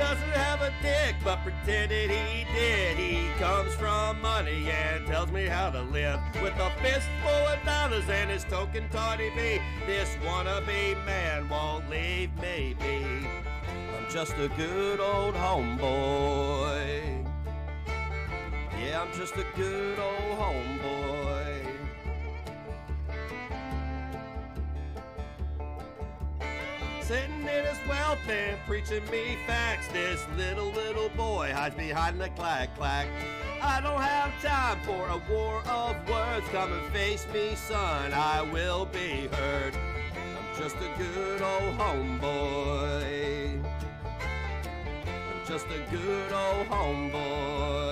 doesn't have a dick, but pretended he did. He comes from money and tells me how to live. With a fistful of dollars and his token tawny me, this wannabe man won't leave me be. I'm just a good old homeboy. Yeah, I'm just a good old homeboy. Sitting in his wealth and preaching me facts. This little boy hides behind the clack. I don't have time for a war of words. Come and face me, son, I will be heard. I'm just a good old homeboy. I'm just a good old homeboy.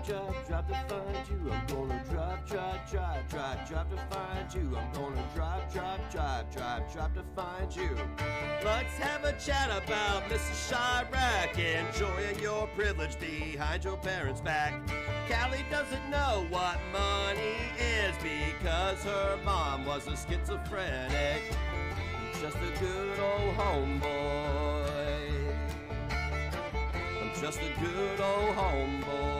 Gonna drive to find you. I'm gonna drive to find you. I'm gonna drive to find you. Let's have a chat about Mrs. Chirac, enjoying your privilege behind your parents' back. Callie doesn't know what money is because her mom was a schizophrenic. Just a good old homeboy. I'm just a good old homeboy.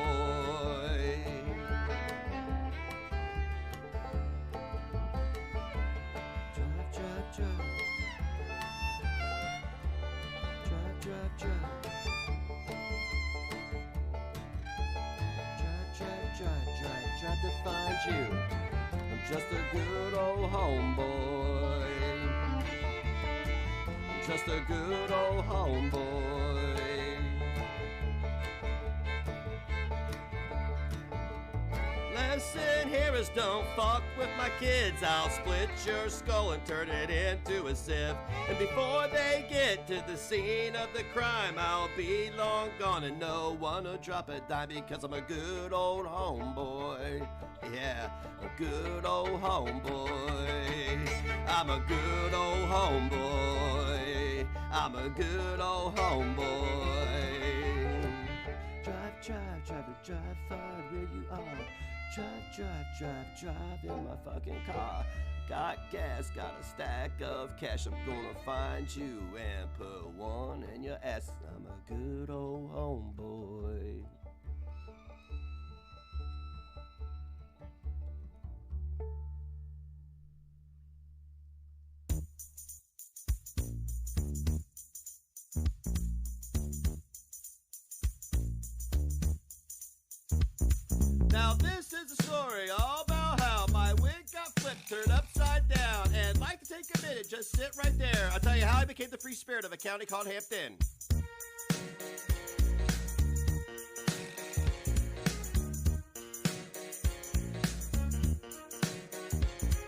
Drive to find you. I'm just a good old homeboy. I'm just a good old homeboy. Listen, hearers, don't fuck with my kids. I'll split your skull and turn it into a sieve. And before they get to the scene of the crime, I'll be long gone and no one will drop a dime because I'm a good old homeboy. Yeah, a good old homeboy. I'm a good old homeboy. I'm a good old homeboy. Drive, find where you are. Drive in my fucking car. Got gas, got a stack of cash. I'm gonna find you and put one in your ass. I'm a good old homeboy. Now this is a story all about how my wig got flipped, turned upside down, and like to take a minute, just sit right there. I'll tell you how I became the free spirit of a county called Hampton.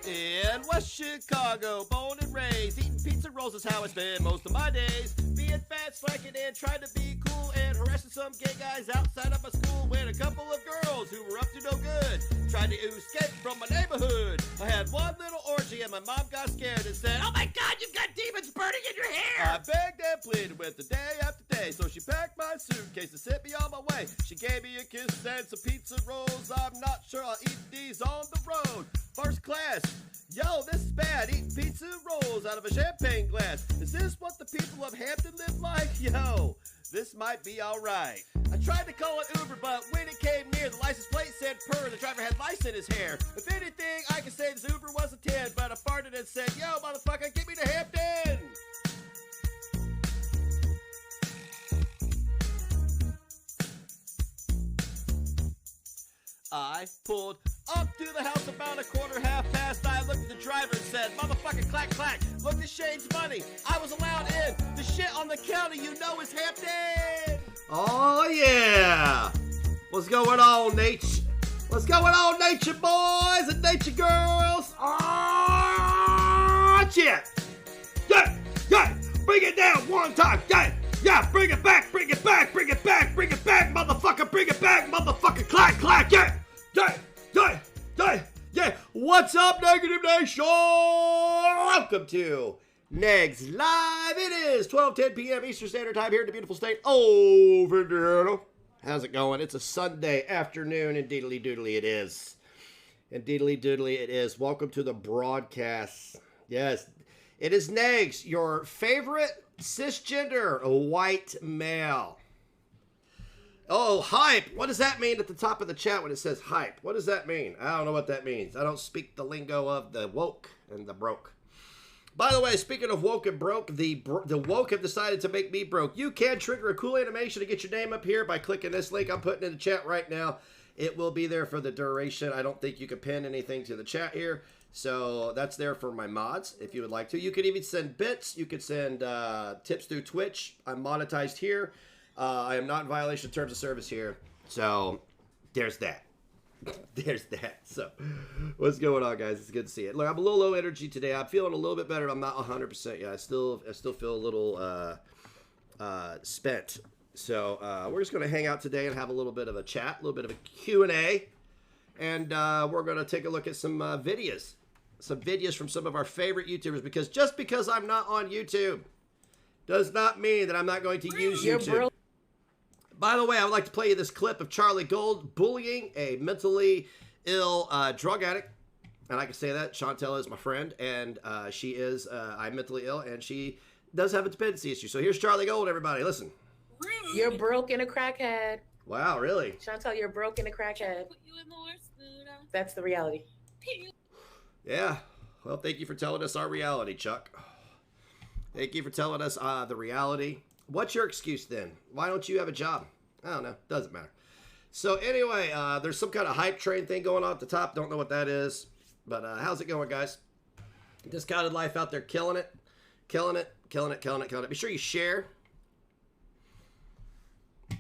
In West Chicago, born and raised, eating pizza rolls is how I spend most of my days. Being fat, slacking, and trying to be cool, and harassing some gay guys outside of my school. When a couple of girls who were up to no good tried to escape from my neighborhood. I had one little orgy and my mom got scared and said, "Oh my God, you've got demons burning in your hair!" I begged and pleaded with her day after day, so she packed my suitcase and sent me on my way. She gave me a kiss and some pizza rolls. I'm not sure I'll eat these on the road. First class. Yo, this is bad. Eating pizza rolls out of a champagne glass. Is this what the people of Hampton live like? Yo, this might be alright. I tried to call an Uber, but when it came near, the license plate said purr. The driver had lice in his hair. If anything, I can say this Uber was a 10, but I farted and said, "Yo, motherfucker, get me to Hampton!" I pulled up to the house about 9:15. I looked at the driver and said, "Motherfucker, clack, clack. Look at Shane's money. I was allowed in. The shit on the counter you know is Hampton." Oh, yeah. What's going on, Nate? What's going on, nature boys and nature girls? Oh, shit. Yeah, yeah. Bring it down one time. Yeah. Yeah, bring it back, bring it back, bring it back, bring it back, motherfucker, bring it back, motherfucker, clack, clack, yeah, yeah, yeah, yeah, yeah. What's up, Negative Nation? Welcome to Negs Live. It is 12:10 p.m. Eastern Standard Time here in the beautiful state of Indiana. How's it going? It's a Sunday afternoon, and deedly doodly it is. And deedly doodly it is. Welcome to the broadcast. Yes. It is Nags, your favorite cisgender white male. Oh, hype. What does that mean at the top of the chat when it says hype? What does that mean? I don't know what that means. I don't speak the lingo of the woke and the broke. By the way, speaking of woke and broke, the woke have decided to make me broke. You can trigger a cool animation to get your name up here by clicking this link I'm putting in the chat right now. It will be there for the duration. I don't think you can pin anything to the chat here. So that's there for my mods if you would like to. You could even send bits. You could send tips through Twitch. I'm monetized here. I am not in violation of terms of service here. So there's that. There's that. So what's going on, guys? It's good to see it. Look, I'm a little low energy today. I'm feeling a little bit better. I'm not 100% yet. I still feel a little spent. So we're just going to hang out today and have a little bit of a chat, a little bit of a Q&A. And we're going to take a look at some videos. Some videos from some of our favorite YouTubers. Because just because I'm not on YouTube does not mean that I'm not going to use YouTube. By the way, I would like to play you this clip of Charlie Gold bullying a mentally ill drug addict. And I can say that. Chantel is my friend, and she is, I'm mentally ill, and she does have a dependency issue. So here's Charlie Gold, everybody. Listen. You're broke and a crackhead. Wow, really? Chantel, you're broke and a crackhead. That's the reality. Yeah. Well, thank you for telling us our reality, Chuck. Thank you for telling us the reality. What's your excuse then? Why don't you have a job? I don't know. Doesn't matter. So anyway, there's some kind of hype train thing going on at the top. Don't know what that is. But how's it going, guys? Discounted Life out there killing it. Killing it. Killing it. Killing it. Killing it. Be sure you share.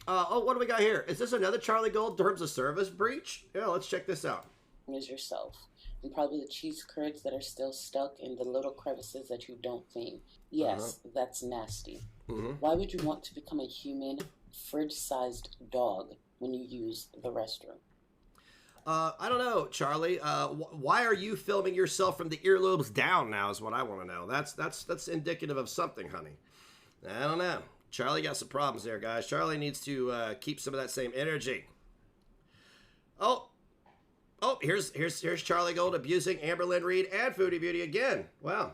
Oh, what do we got here? Is this another Charlie Gold terms of service breach? Yeah, let's check this out. Is yourself. And probably the cheese curds that are still stuck in the little crevices that you don't clean. Yes, that's nasty. Why would you want to become a human, fridge-sized dog when you use the restroom? I don't know, Charlie. Why are you filming yourself from the earlobes down now is what I want to know. That's indicative of something, honey. I don't know. Charlie got some problems there, guys. Charlie needs to keep some of that same energy. Oh, here's Charlie Gold abusing Amberlynn Reed and Foodie Beauty again. Wow.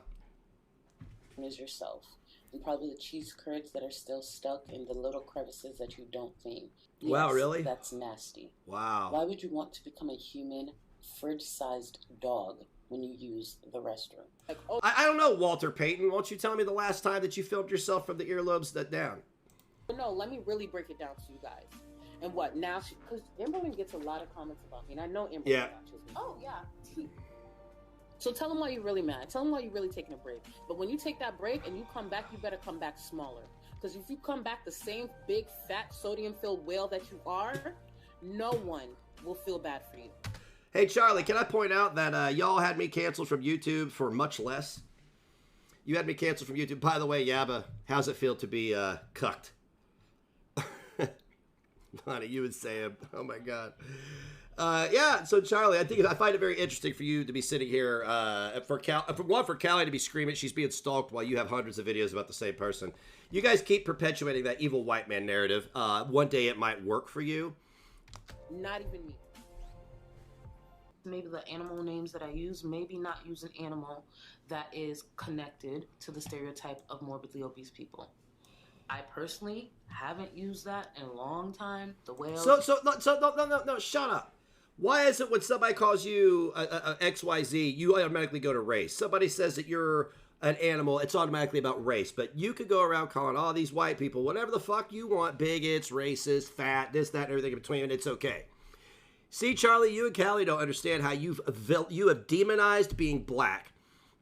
Is yourself. And probably the cheese curds that are still stuck in the little crevices that you don't clean. Yes, wow, really? That's nasty. Wow. Why would you want to become a human, fridge-sized dog when you use the restroom? Like, oh. I don't know, Walter Payton. Won't you tell me the last time that you filmed yourself from the earlobes down? No, let me really break it down to you guys. And what now? Because Amberlynn gets a lot of comments about me, and I know Amberlynn watches me. Oh yeah. So tell them why you're really mad. Tell them why you're really taking a break. But when you take that break and you come back, you better come back smaller. Because if you come back the same big, fat, sodium-filled whale that you are, no one will feel bad for you. Hey, Charlie, can I point out that y'all had me canceled from YouTube for much less? You had me canceled from YouTube. By the way, Yabba, how's it feel to be cucked? Honey, you and Sam. Oh, my God. Yeah, so Charlie, I find it very interesting for you to be sitting here, for Callie to be screaming she's being stalked while you have hundreds of videos about the same person. You guys keep perpetuating that evil white man narrative. One day it might work for you. Not even me. Maybe the animal names that I use, maybe not use an animal that is connected to the stereotype of morbidly obese people. I personally haven't used that in a long time. The whales. No, shut up. Why is it when somebody calls you a XYZ, you automatically go to race? Somebody says that you're an animal, it's automatically about race. But you could go around calling all these white people whatever the fuck you want, bigots, racist, fat, this, that, and everything in between, and it's okay. See, Charlie, you and Callie don't understand how you have demonized being black,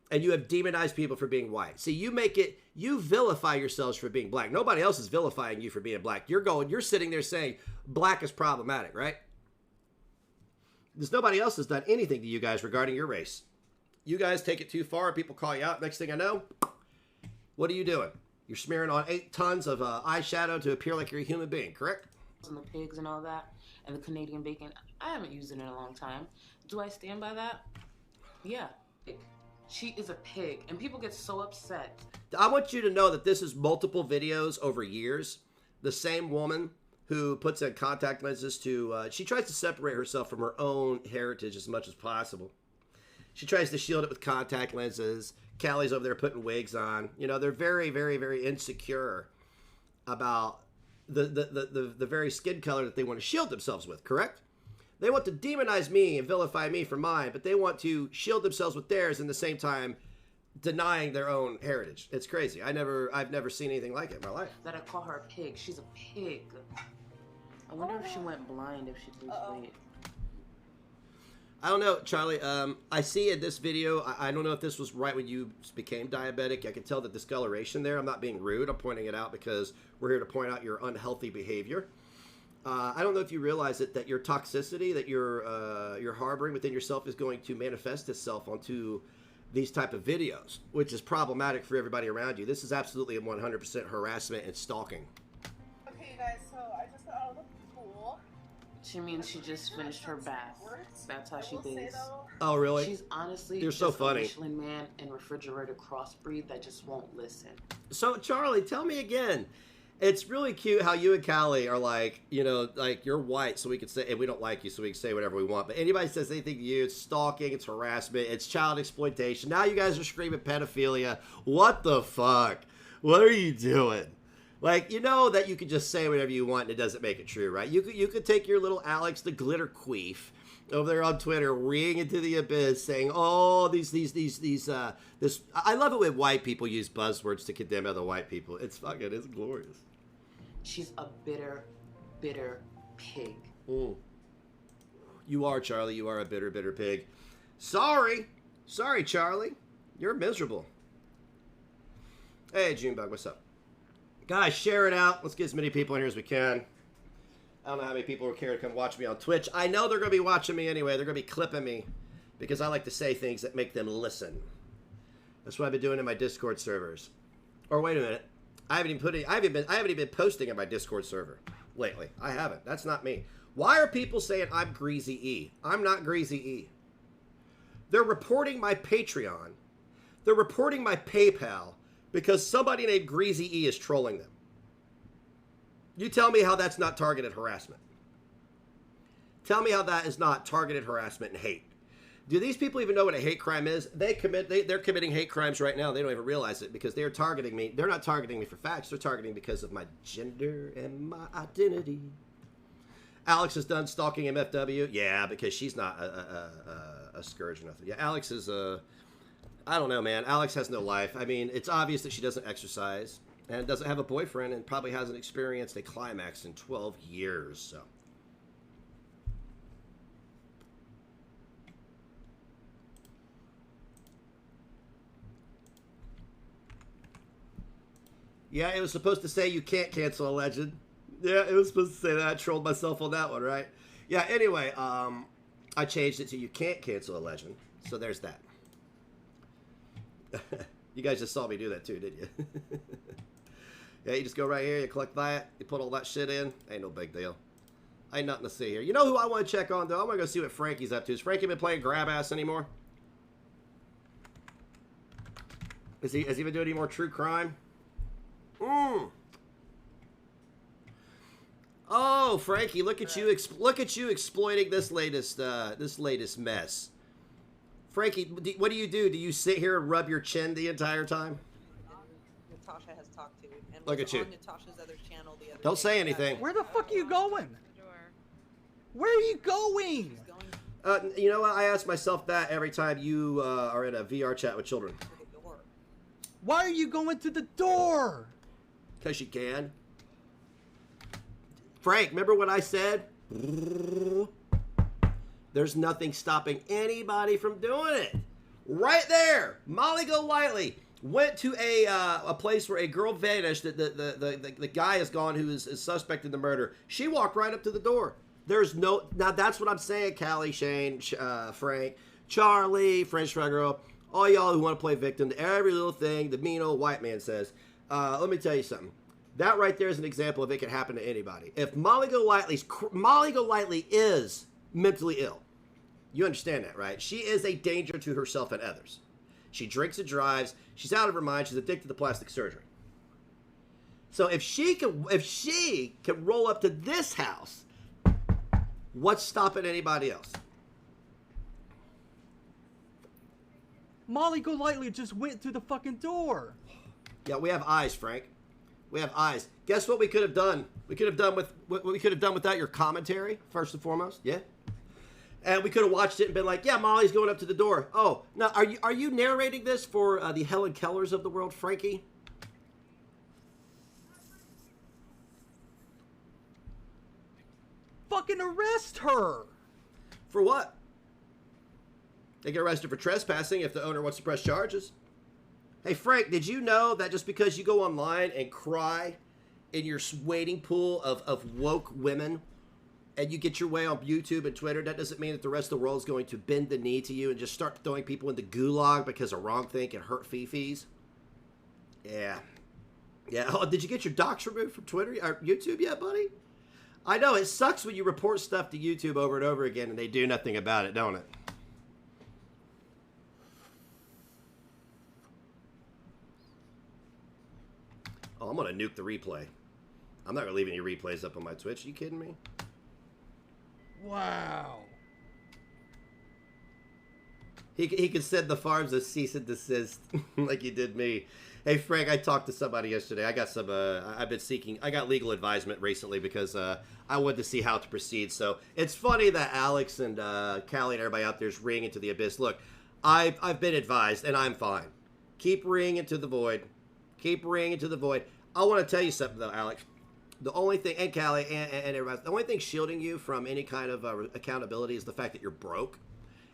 and you have demonized people for being white. See, you vilify yourselves for being black. Nobody else is vilifying you for being black. You're sitting there saying black is problematic, right? Because nobody else has done anything to you guys regarding your race. You guys take it too far, people call you out. Next thing I know, what are you doing? You're smearing on 8 tons of eyeshadow to appear like you're a human being, correct? And the pigs and all that, and the Canadian bacon. I haven't used it in a long time. Do I stand by that? Yeah. She is a pig, and people get so upset. I want you to know that this is multiple videos over years. The same woman who puts in contact lenses she tries to separate herself from her own heritage as much as possible. She tries to shield it with contact lenses, Callie's over there putting wigs on. You know, they're very, very, very insecure about the very skin color that they want to shield themselves with, correct? They want to demonize me and vilify me for mine, but they want to shield themselves with theirs and at the same time denying their own heritage. It's crazy. I've never seen anything like it in my life. That I call her a pig. She's a pig. I wonder if she went blind if she lose weight. I don't know, Charlie. I see in this video, I don't know if this was right when you became diabetic. I can tell the discoloration there. I'm not being rude. I'm pointing it out because we're here to point out your unhealthy behavior. I don't know if you realize that your toxicity that you're harboring within yourself is going to manifest itself onto these type of videos, which is problematic for everybody around you. This is absolutely 100% harassment and stalking. Okay, you guys, so I just got out of the pool. She means she just finished her bath. That's how she bathes. Oh, really? She's honestly You're so funny. A Michelin Man and refrigerator crossbreed that just won't listen. So, Charlie, tell me again. It's really cute how you and Callie are like, you know, like you're white, so we can say, and we don't like you, so we can say whatever we want. But anybody says anything to you, it's stalking, it's harassment, it's child exploitation. Now you guys are screaming pedophilia. What the fuck? What are you doing? Like, you know that you can just say whatever you want and it doesn't make it true, right? You could take your little Alex the Glitter Queef over there on Twitter, reeing into the abyss, saying, "Oh, this." I love it when white people use buzzwords to condemn other white people. It's glorious. She's a bitter, bitter pig. Mm. You are, Charlie. You are a bitter, bitter pig. Sorry, Charlie. You're miserable. Hey, Junebug, what's up? Guys, share it out. Let's get as many people in here as we can. I don't know how many people will care to come watch me on Twitch. I know they're going to be watching me anyway. They're going to be clipping me because I like to say things that make them listen. That's what I've been doing in my Discord servers. Or wait a minute. I haven't even been posting in my Discord server lately. I haven't. That's not me. Why are people saying I'm Greasy E? I'm not Greasy E. They're reporting my Patreon. They're reporting my PayPal because somebody named Greasy E is trolling them. You tell me how that's not targeted harassment. Tell me how that is not targeted harassment and hate. Do these people even know what a hate crime is? They're committing hate crimes right now. They don't even realize it because they're targeting me. They're not targeting me for facts. They're targeting me because of my gender and my identity. Alex is done stalking MFW. Yeah, because she's not a scourge or nothing. Yeah, Alex is I don't know, man. Alex has no life. I mean, it's obvious that she doesn't exercise and doesn't have a boyfriend and probably hasn't experienced a climax in 12 years, so. Yeah, it was supposed to say you can't cancel a legend. Yeah, it was supposed to say that. I trolled myself on that one, right? Yeah, anyway, I changed it to you can't cancel a legend. So there's that. You guys just saw me do that too, didn't you? Yeah, you just go right here, you click that, you put all that shit in. Ain't no big deal. Ain't nothing to see here. You know who I want to check on, though? I want to go see what Frankie's up to. Has Frankie been playing grab ass anymore? Has he been doing any more true crime? Oh, Frankie, look at you exploiting this latest mess. Frankie, what do? Do you sit here and rub your chin the entire time? Natasha has talked to. And look at you. On Natasha's other channel the other Don't day. say anything. Where the fuck are you going? Where are you going? You know what? I ask myself that every time you are in a VR chat with children. Why are you going to the door? Because you can. Frank, remember what I said? There's nothing stopping anybody from doing it. Right there. Molly Golightly went to a place where a girl vanished. The guy is gone who is suspect in the murder. She walked right up to the door. There's no... Now, that's what I'm saying, Callie, Shane, Frank, Charlie, French Fry Girl, all y'all who want to play victim to every little thing the mean old white man says. Let me tell you something. That right there is an example of it can happen to anybody. If Molly Golightly is mentally ill, you understand that, right? She is a danger to herself and others. She drinks and drives. She's out of her mind. She's addicted to plastic surgery. So if she can roll up to this house, what's stopping anybody else? Molly Golightly just went through the fucking door. Yeah, we have eyes, Frank. We have eyes. Guess what we could have done? We could have done with what we could have done without your commentary, first and foremost. Yeah. And we could have watched it and been like, yeah, Molly's going up to the door. Oh, now are you narrating this for the Helen Kellers of the world, Frankie? Fucking arrest her. For what? They get arrested for trespassing if the owner wants to press charges. Hey, Frank, did you know that just because you go online and cry in your waiting pool of woke women and you get your way on YouTube and Twitter, that doesn't mean that the rest of the world is going to bend the knee to you and just start throwing people into gulag because of wrong think and hurt fifis? Yeah. Yeah. Oh, did you get your docs removed from Twitter or YouTube yet, buddy? I know, it sucks when you report stuff to YouTube over and over again and they do nothing about it, don't it? Oh, I'm going to nuke the replay. I'm not leaving any replays up on my Twitch. Are you kidding me? Wow. He could send the farms a cease and desist like he did me. Hey, Frank, I talked to somebody yesterday. I got some, I got legal advisement recently because I wanted to see how to proceed. So it's funny that Alex and Callie and everybody out there is ringing into the abyss. Look, I've been advised and I'm fine. Keep ringing into the void. Keep ringing into the void. I want to tell you something though, Alex. The only thing, and Callie and everybody, the only thing shielding you from any kind of accountability is the fact that you're broke.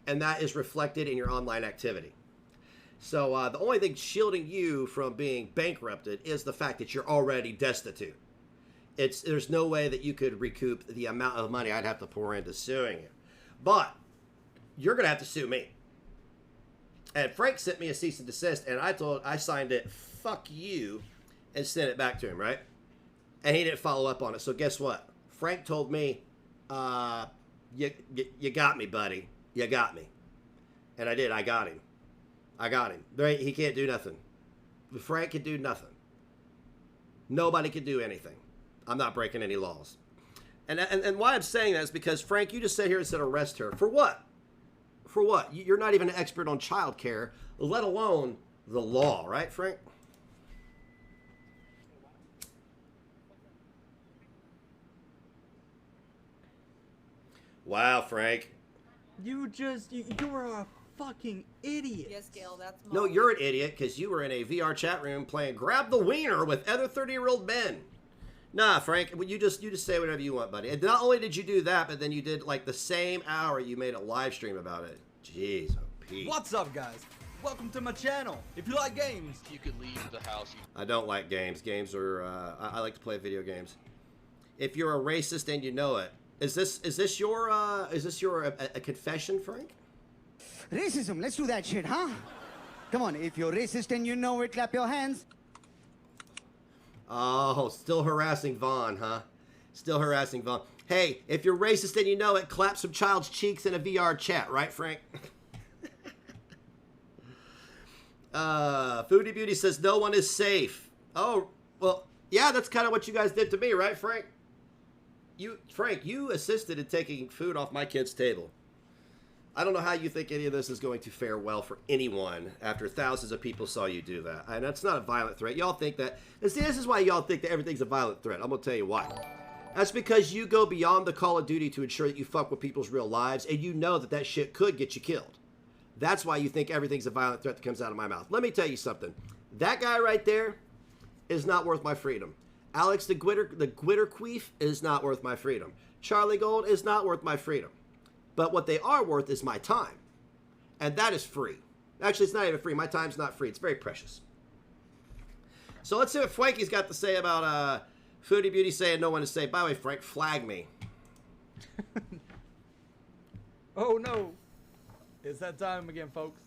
And that is reflected in your online activity. So the only thing shielding you from being bankrupted is the fact that you're already destitute. There's no way that you could recoup the amount of money I'd have to pour into suing you. But you're going to have to sue me. And Frank sent me a cease and desist, and I signed it, fuck you, and sent it back to him, right? And he didn't follow up on it. So guess what? Frank told me, you got me, buddy. You got me. And I did. I got him. He can't do nothing. Frank can do nothing. Nobody can do anything. I'm not breaking any laws. And why I'm saying that is because, Frank, you just sat here and said arrest her. For what? For what? You're not even an expert on child care, let alone the law, right, Frank? Wow, Frank. You're a fucking idiot. Yes, Gail, that's No, you're an idiot because you were in a VR chat room playing Grab the Wiener with other 30-year-old men. Nah, Frank, you just say whatever you want, buddy. And not only did you do that, but then you did like the same hour you made a live stream about it. Jeez, oh Pete. What's up, guys? Welcome to my channel. If you like games, you could leave the house. I don't like games. Games are I like to play video games. If you're a racist and you know it, is this your a confession, Frank? Racism, let's do that shit, huh? Come on, if you're racist and you know it, clap your hands. Oh, still harassing Vaughn, huh? Still harassing Vaughn. Hey, if you're racist and you know it, clap some child's cheeks in a VR chat, right, Frank? Foodie Beauty says no one is safe. Oh, well, yeah, that's kind of what you guys did to me, right, Frank? Frank, you assisted in taking food off my kid's table. I don't know how you think any of this is going to fare well for anyone after thousands of people saw you do that. And that's not a violent threat. Y'all think that. And see, this is why y'all think that everything's a violent threat. I'm going to tell you why. That's because you go beyond the Call of Duty to ensure that you fuck with people's real lives, and you know that shit could get you killed. That's why you think everything's a violent threat that comes out of my mouth. Let me tell you something. That guy right there is not worth my freedom. Alex the Glitter Queef is not worth my freedom. Charlie Gold is not worth my freedom. But what they are worth is my time. And that is free. Actually, it's not even free. My time's not free. It's very precious. So let's see what Frankie's got to say about Foodie Beauty saying no one is safe. By the way, Frank, flag me. Oh, no. It's that time again, folks.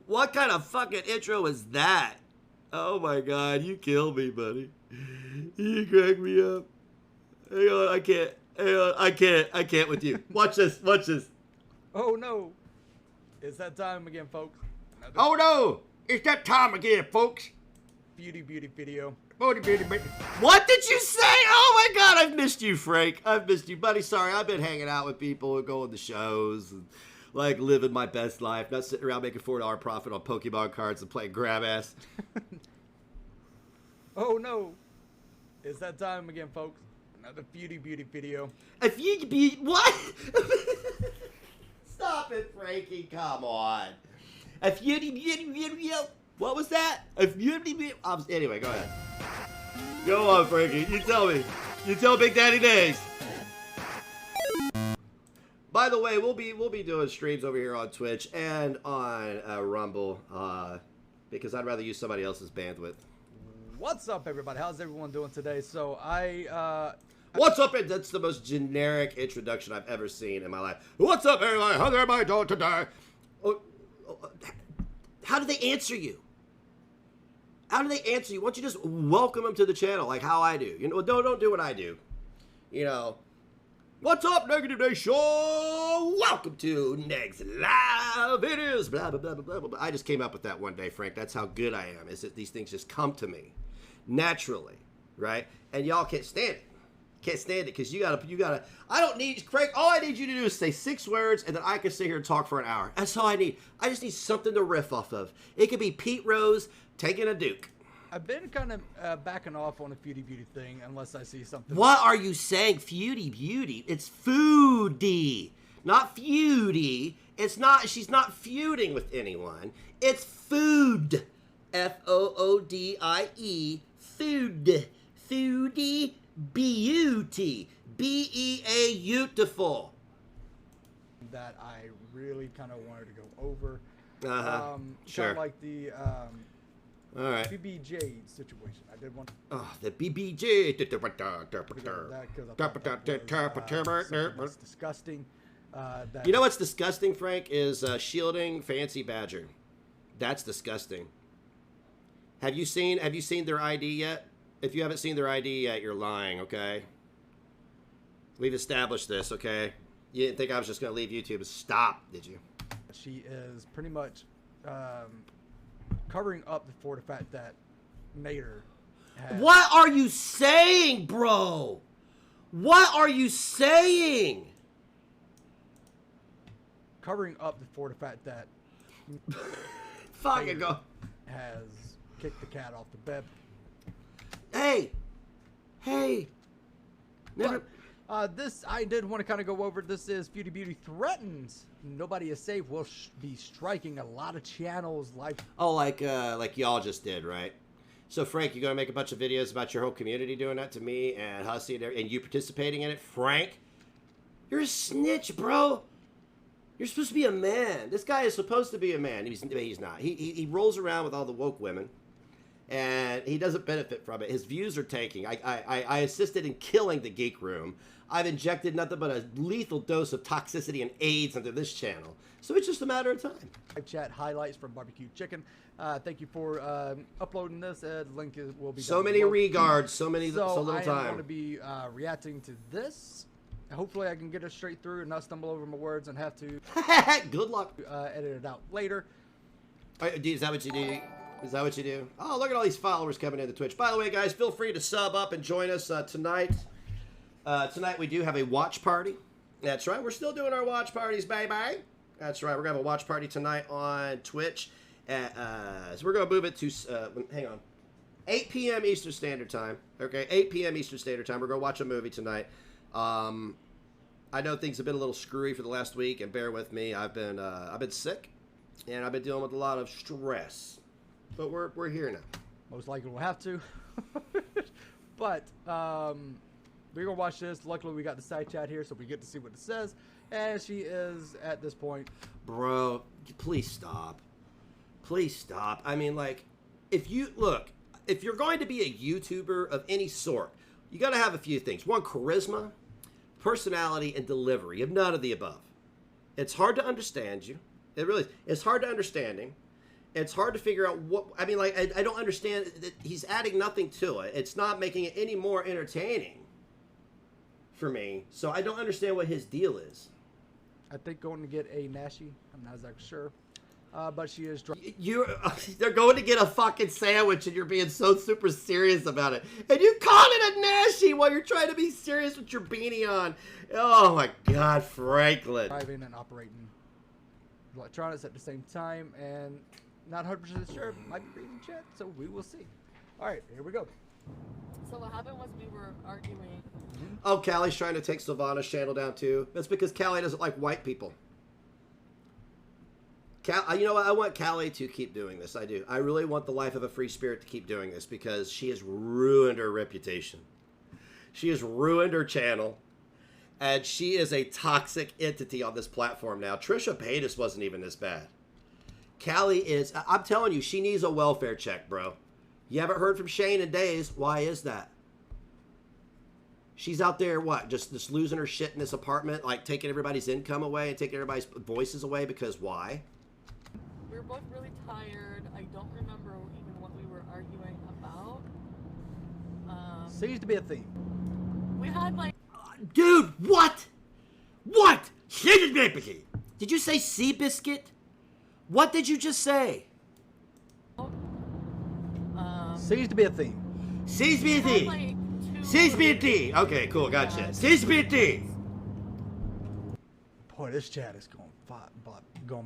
What kind of fucking intro is that? Oh, my God. You killed me, buddy. You crack me up. Hang on. I can't. Hang on. I can't with you. Watch this. Watch this. Oh, no. It's that time again, folks. Oh, no. It's that time again, folks. Beauty video. Beauty. What did you say? Oh, my God. I've missed you, Frank. I've missed you, buddy. Sorry. I've been hanging out with people and going to shows and like living my best life, not sitting around making $4 profit on Pokemon cards and playing grab ass. Oh no, it's that time again, folks. Another Beauty video. If you be what? Stop it, Frankie! Come on. A beauty video. What was that? A beauty. Anyway, go ahead. Go on, Frankie. You tell me. You tell Big Daddy Days. By the way, we'll be doing streams over here on Twitch and on Rumble because I'd rather use somebody else's bandwidth. What's up, everybody? How's everyone doing today? So What's up? That's the most generic introduction I've ever seen in my life. What's up, everybody? How's everybody doing today? How do they answer you? How do they answer you? Why don't you just welcome them to the channel like how I do? You know, don't do what I do. You know, what's up, Negative Nation? Welcome to Negs Live. It is blah, blah, blah, blah, blah, blah. I just came up with that one day, Frank. That's how good I am, is that these things just come to me naturally, right? And y'all can't stand it. Can't stand it because you gotta, I don't need, Craig, all I need you to do is say 6 words and then I can sit here and talk for an hour. That's all I need. I just need something to riff off of. It could be Pete Rose taking a Duke. I've been kind of backing off on the beauty thing unless I see something. What are you saying, beauty? It's foodie, not feudy. It's not, she's not feuding with anyone. It's food. Foodie. Food. Foodie. Beauty. Beautiful. That I really kind of wanted to go over. Sure. Kind of like the all right. BBJ situation. I did want. Oh, the BBJ. That's disgusting. You know what's disgusting, Frank? Is shielding Fancy Badger. That's disgusting. Have you seen their ID yet? If you haven't seen their ID yet, you're lying, okay? We've established this, okay? You didn't think I was just going to leave YouTube and stop, did you? She is pretty much covering up for the fact that Nader has... What are you saying, bro? What are you saying? Covering up for the fact that Fucking go. Has kicked the cat off the bed. Hey. Never. But, this I did want to kind of go over. This is Beauty threatens Nobody Is Safe will be striking a lot of channels live. Oh, like y'all just did, right? So Frank, you're gonna make a bunch of videos about your whole community doing that to me and Hussy and you participating in it. Frank, you're a snitch, bro. You're supposed to be a man. This guy is supposed to be a man. He's not. He rolls around with all the woke women. And he doesn't benefit from it. His views are tanking. I assisted in killing the Geek Room. I've injected nothing but a lethal dose of toxicity and AIDS into this channel. So it's just a matter of time. Chat highlights from Barbecue Chicken. Thank you for uploading this. The link will be so many regards, so little time. I'm going to be reacting to this. Hopefully I can get it straight through and not stumble over my words and have to... Good luck. Edit it out later. Is that what you do? Is that what you do? Oh, look at all these followers coming into Twitch. By the way, guys, feel free to sub up and join us tonight. Tonight we do have a watch party. That's right. We're still doing our watch parties, baby. That's right. We're going to have a watch party tonight on Twitch. So we're going to move it to, hang on, 8 p.m. Eastern Standard Time. Okay, 8 p.m. Eastern Standard Time. We're going to watch a movie tonight. I know things have been a little screwy for the last week, and bear with me. I've been sick, and I've been dealing with a lot of stress. But we're here now. Most likely we'll have to. But we're gonna watch this. Luckily we got the side chat here, so we get to see what it says. And she is at this point. Bro, please stop. Please stop. I mean, like, if you're going to be a YouTuber of any sort, you gotta have a few things. One, charisma, personality, and delivery. You have none of the above. It's hard to understand you. It really is. It's hard to understanding. It's hard to figure out what, I mean, like, I don't understand that he's adding nothing to it. It's not making it any more entertaining for me. So I don't understand what his deal is. I think going to get a Nashi. I'm not exactly sure. But she is... They're going to get a fucking sandwich and you're being so super serious about it. And you call it a Nashi while you're trying to be serious with your beanie on. Oh my God, Franklin. Driving and operating electronics at the same time, and not 100% sure. Might be reading chat, so we will see. All right, here we go. So what happened was we were arguing. Oh, Callie's trying to take Sylvana's channel down too. That's because Callie doesn't like white people. You know what? I want Callie to keep doing this. I do. I really want the Life of a Free Spirit to keep doing this because she has ruined her reputation. She has ruined her channel. And she is a toxic entity on this platform now. Trisha Paytas wasn't even this bad. Callie is... I'm telling you, she needs a welfare check, bro. You haven't heard from Shane in days. Why is that? She's out there, what? Just losing her shit in this apartment? Like taking everybody's income away and taking everybody's voices away because why? We were both really tired. I don't remember even what we were arguing about. Seems to be a theme. We had like... Dude, what? What? Did you say Seabiscuit? What did you just say? Seems to be a theme. Seems to be a theme. Seems to be a theme. Okay, cool, gotcha. Seems to be a theme. Boy, this chat is going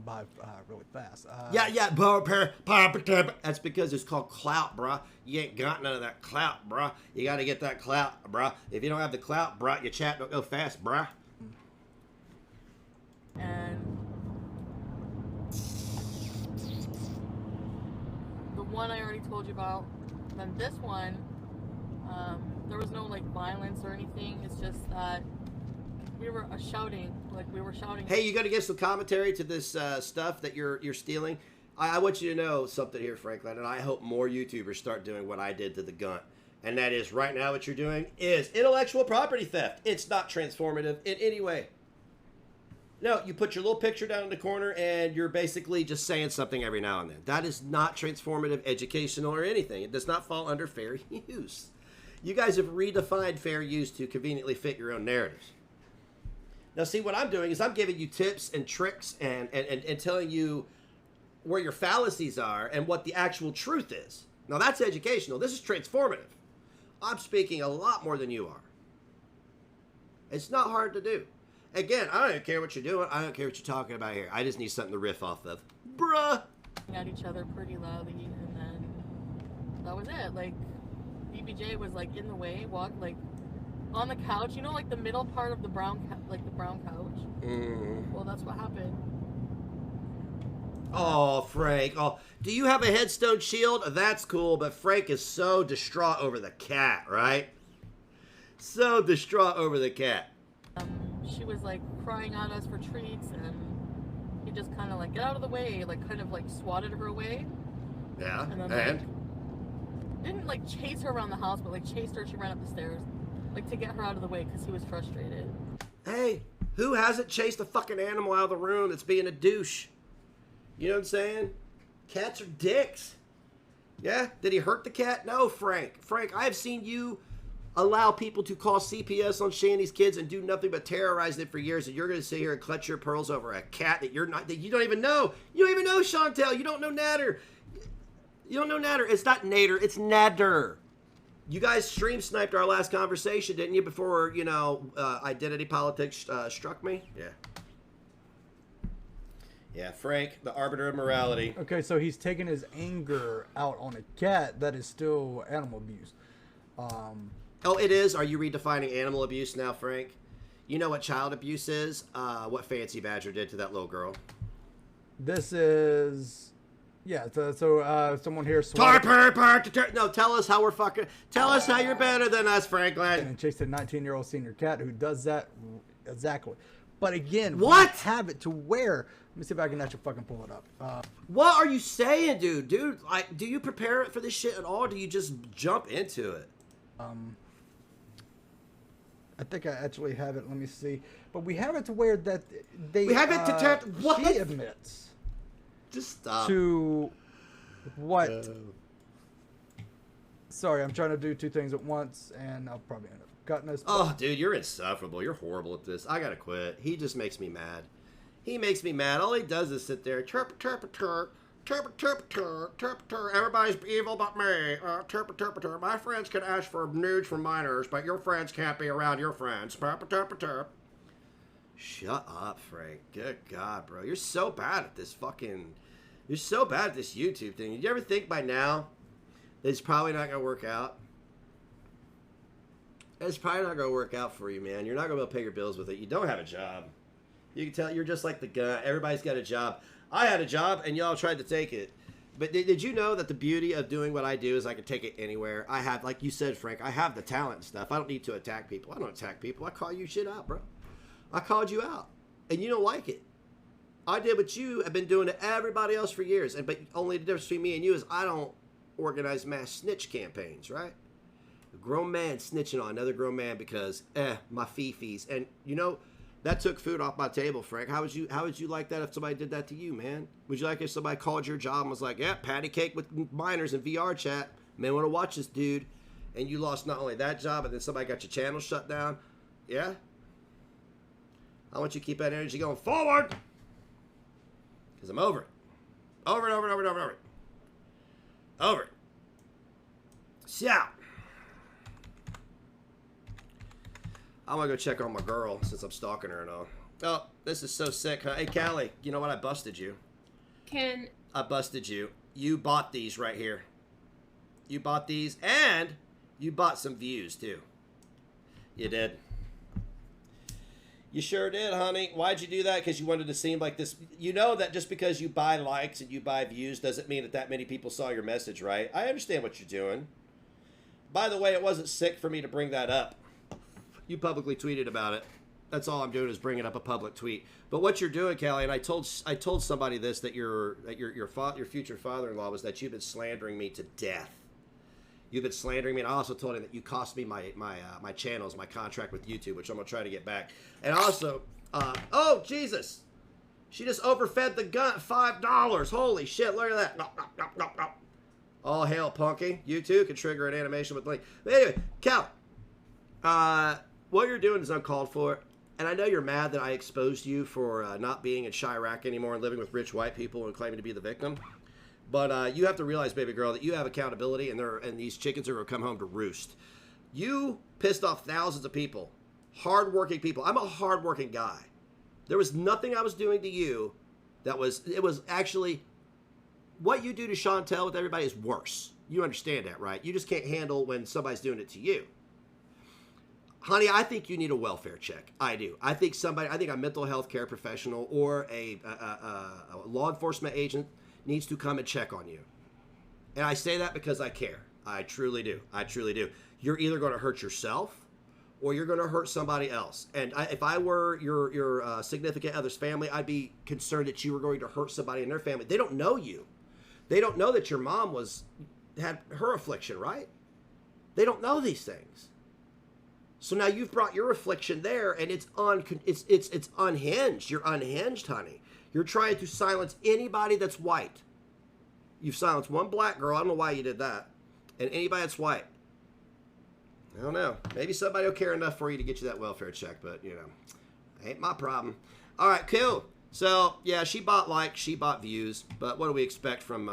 by really fast. Yeah. That's because it's called clout, bruh. You ain't got none of that clout, bruh. You got to get that clout, bruh. If you don't have the clout, bruh, your chat don't go fast, bruh. And the one I already told you about. And then this one, there was no like violence or anything. It's just that we were shouting. Hey, you got to give some commentary to this stuff that you're stealing. I want you to know something here, Franklin, and I hope more YouTubers start doing what I did to the Gunt. And that is, right now what you're doing is intellectual property theft. It's not transformative in any way. No, you put your little picture down in the corner and you're basically just saying something every now and then. That is not transformative, educational, or anything. It does not fall under fair use. You guys have redefined fair use to conveniently fit your own narratives. Now, see, what I'm doing is I'm giving you tips and tricks and telling you where your fallacies are and what the actual truth is. Now, that's educational. This is transformative. I'm speaking a lot more than you are. It's not hard to do. Again, I don't care what you're doing. I don't care what you're talking about here. I just need something to riff off of. Bruh! At each other pretty loudly, and then that was it. Like, BBJ was, like, in the way, walked, like, on the couch, you know, like the middle part of the brown couch. Mm. Well, that's what happened. Oh, Frank. Oh, do you have a headstone shield? That's cool, but Frank is so distraught over the cat, right? So distraught over the cat. She was like crying at us for treats, and he just kind of like, get out of the way, like kind of like swatted her away. Yeah, and then, like, didn't like chase her around the house, but like chased her. She ran up the stairs. Like, to get her out of the way because he was frustrated. Hey, who hasn't chased a fucking animal out of the room that's being a douche? You know what I'm saying? Cats are dicks. Yeah? Did he hurt the cat? No, Frank. Frank, I have seen you allow people to call CPS on Shandy's kids and do nothing but terrorize them for years, and you're going to sit here and clutch your pearls over a cat that you don't even know. You don't even know Chantel. You don't know Nader. You don't know Nader. It's not Nader. It's Nader. You guys stream sniped our last conversation, didn't you, before, you know, identity politics struck me? Yeah. Yeah, Frank, the arbiter of morality. Okay, so he's taking his anger out on a cat that is still animal abuse. Oh, it is? Are you redefining animal abuse now, Frank? You know what child abuse is? What Fancy Badger did to that little girl. This is... Yeah, so someone here... No, tell us how we're fucking... Tell us how you're better than us, Franklin. And chased a 19-year-old senior cat who does that exactly. But again... What? We have it to where... Let me see if I can actually fucking pull it up. What are you saying, dude? Dude, like, do you prepare it for this shit at all, or do you just jump into it? I think I actually have it. Let me see. But we have it to where that they... We have it to... What? She admits... Just stop. To what? Sorry, I'm trying to do two things at once, and I'll probably end up cutting this. Oh, dude, you're insufferable. You're horrible at this. I gotta quit. He just makes me mad. He makes me mad. All he does is sit there, chirp, chirp, chirp, chirp, chirp, chirp, chirp, chirp. Everybody's evil but me. Chirp, chirp, chirp. My friends can ask for nudes from minors, but your friends can't be around your friends. Chirp, chirp, chirp. Shut up, Frank. Good God, bro. You're so bad at this fucking... You're so bad at this YouTube thing. Did you ever think by now that it's probably not going to work out? It's probably not going to work out for you, man. You're not going to be able to pay your bills with it. You don't have a job. You can tell you're just like the guy. Everybody's got a job. I had a job, and y'all tried to take it. But did you know that the beauty of doing what I do is I can take it anywhere? I have, like you said, Frank, I have the talent and stuff. I don't need to attack people. I don't attack people. I call you shit out, bro. I called you out, and you don't like it. I did what you have been doing to everybody else for years, but only the difference between me and you is I don't organize mass snitch campaigns, right? A grown man snitching on another grown man because, my fee-fees. And, you know, that took food off my table, Frank. How would you like that if somebody did that to you, man? Would you like if somebody called your job and was like, yeah, patty cake with minors in VR chat. Man, want to watch this dude. And you lost not only that job, but then somebody got your channel shut down. Yeah? I want you to keep that energy going forward. Because I'm over it. Over it. Over it. So, I'm going to go check on my girl since I'm stalking her and all. Oh, this is so sick, huh? Hey, Callie, you know what? I busted you. I busted you. You bought these right here. You bought these, and you bought some views, too. You did. You sure did, honey. Why'd you do that? Because you wanted to seem like this. You know that just because you buy likes and you buy views doesn't mean that many people saw your message, right? I understand what you're doing. By the way, it wasn't sick for me to bring that up. You publicly tweeted about it. That's all I'm doing is bringing up a public tweet. But what you're doing, Callie, and I told somebody this, that your future father-in-law, was that you've been slandering me to death. You've been slandering me, and I also told him that you cost me my channels, my contract with YouTube, which I'm going to try to get back. And also, oh, Jesus. She just overfed the gun $5. Holy shit, look at that. No. All hail, Punky. You too can trigger an animation with Link. But anyway, Cal, what you're doing is uncalled for. And I know you're mad that I exposed you for not being in Chirac anymore and living with rich white people and claiming to be the victim. But you have to realize, baby girl, that you have accountability, and these chickens are going to come home to roost. You pissed off thousands of people, hardworking people. I'm a hardworking guy. There was nothing I was doing to you it was actually, what you do to Chantel with everybody is worse. You understand that, right? You just can't handle when somebody's doing it to you. Honey, I think you need a welfare check. I do. I think a mental health care professional or a law enforcement agent needs to come and check on you. And I say that because I care. I truly do. You're either going to hurt yourself or you're going to hurt somebody else. And if I were your significant other's family, I'd be concerned that you were going to hurt somebody in their family. They don't know you. They don't know that your mom had her affliction, right? They don't know these things. So now you've brought your affliction there, and it's unhinged. You're unhinged, honey. You're trying to silence anybody that's white. You've silenced one black girl. I don't know why you did that. And anybody that's white. I don't know. Maybe somebody will care enough for you to get you that welfare check, but, ain't my problem. All right, cool. So, yeah, she bought likes, she bought views, but what do we expect from,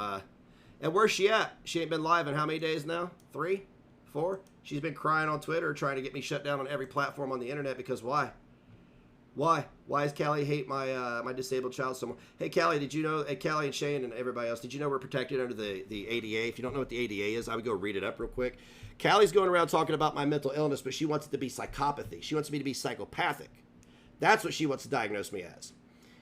and where's she at? She ain't been live in how many days now? 3? 4? She's been crying on Twitter, trying to get me shut down on every platform on the internet, because why? Why? Why does Callie hate my disabled child so much? Hey, Callie, did you know, Callie and Shane and everybody else, did you know we're protected under the ADA? If you don't know what the ADA is, I would go read it up real quick. Callie's going around talking about my mental illness, but she wants it to be psychopathy. She wants me to be psychopathic. That's what she wants to diagnose me as.